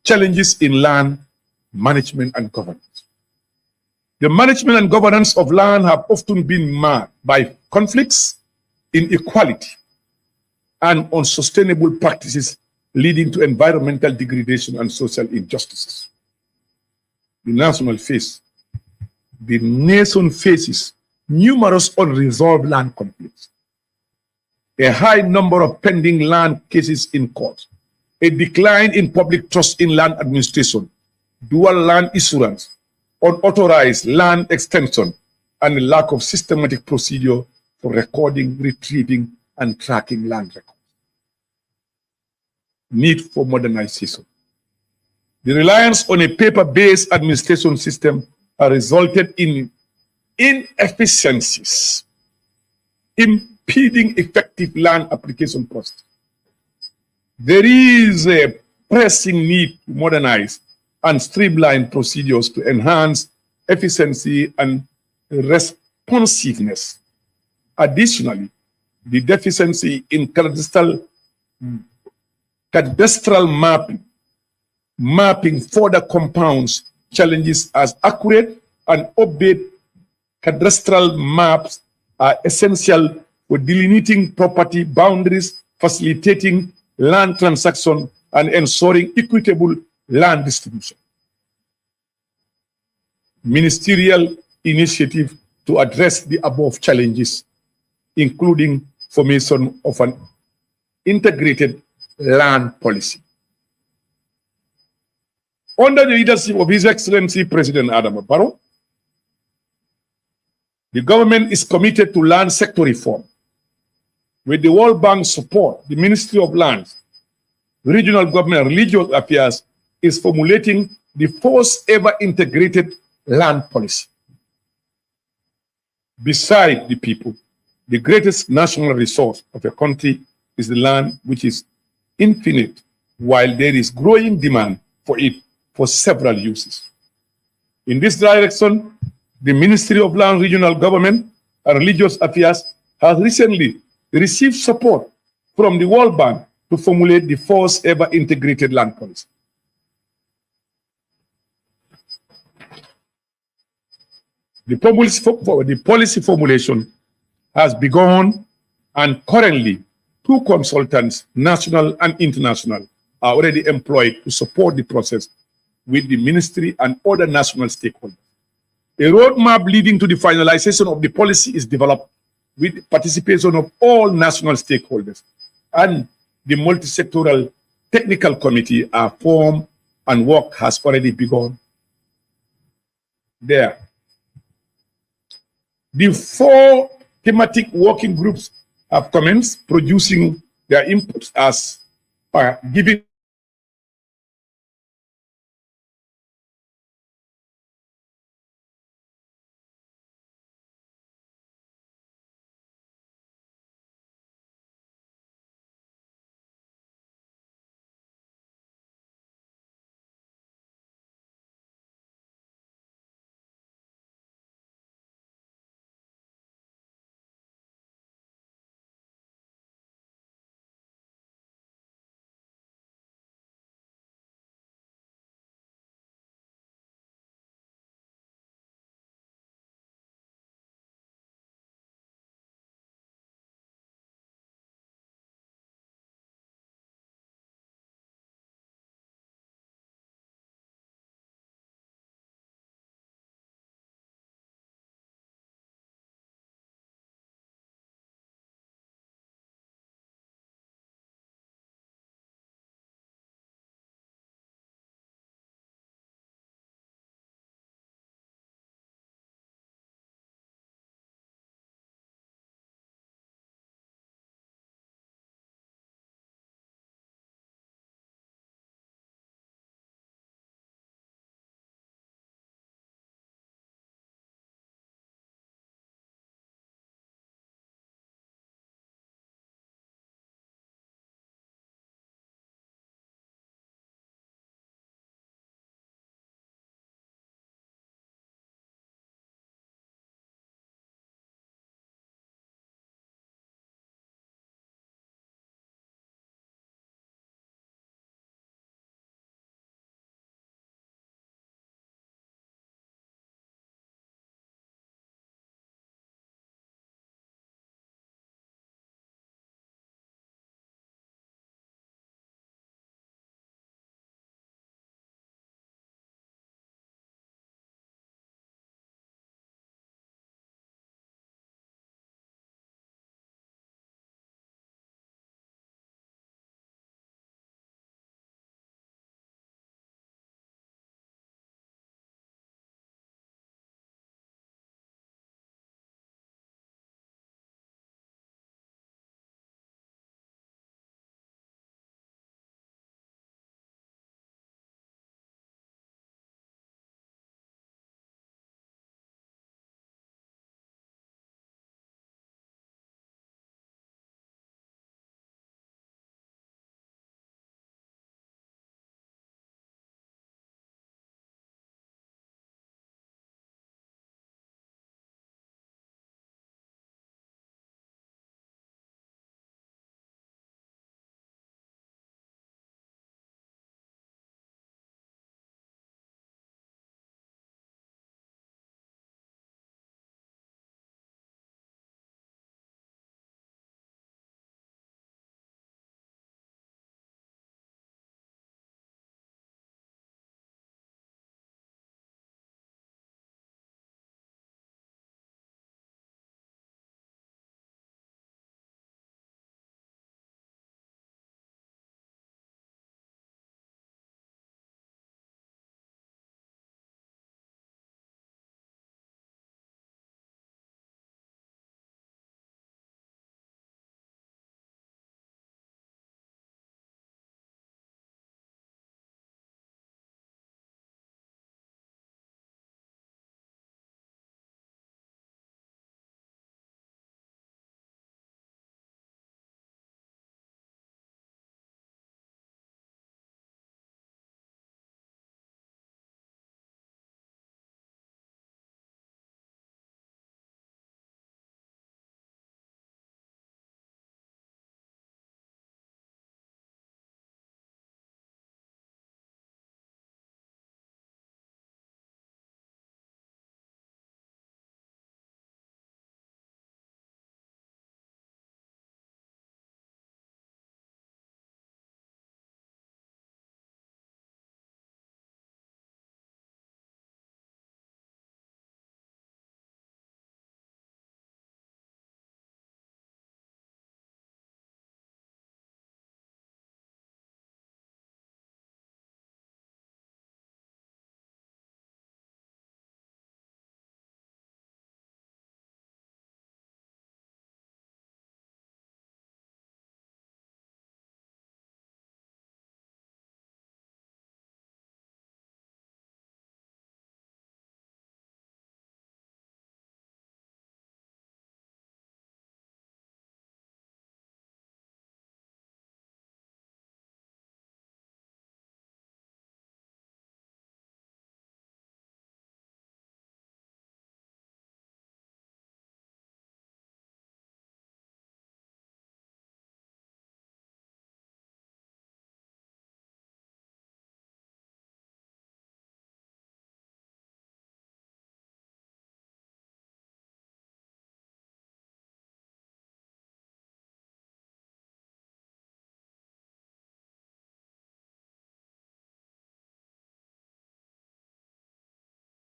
Challenges in land management and governance. The management and governance of land have often been marred by conflicts, inequality, and unsustainable practices leading to environmental degradation and social injustices. The nation faces numerous unresolved land conflicts, a high number of pending land cases in court, a decline in public trust in land administration, dual land issuance, unauthorized land extension, and a lack of systematic procedure for recording, retrieving, and tracking land records. Need for modernization. The reliance on a paper-based administration system has resulted in inefficiencies, impeding effective land application process. There is a pressing need to modernize and streamline procedures to enhance efficiency and responsiveness. Additionally, the deficiency in cadastral mapping further compounds challenges, as accurate and updated cadastral maps are essential for delineating property boundaries, facilitating land transaction, and ensuring equitable land distribution. Ministerial initiative to address the above challenges, including formation of an integrated land policy. Under the leadership of His Excellency President Adama Barrow, the government is committed to land sector reform. With the World Bank support, the Ministry of Lands, Regional Government and Religious Affairs is formulating the first ever integrated land policy. Beside the people, the greatest national resource of a country is the land, which is infinite, while there is growing demand for it for several uses. In this direction, the Ministry of Land, Regional Government and Religious Affairs has recently received support from the World Bank to formulate the first ever integrated land policy. The policy formulation has begun, and currently 2 consultants, national and international, are already employed to support the process with the ministry and other national stakeholders. A roadmap leading to the finalization of the policy is developed with the participation of all national stakeholders, and the multi-sectoral technical committee are formed and work has already begun there. The 4 thematic working groups have commenced producing their inputs as giving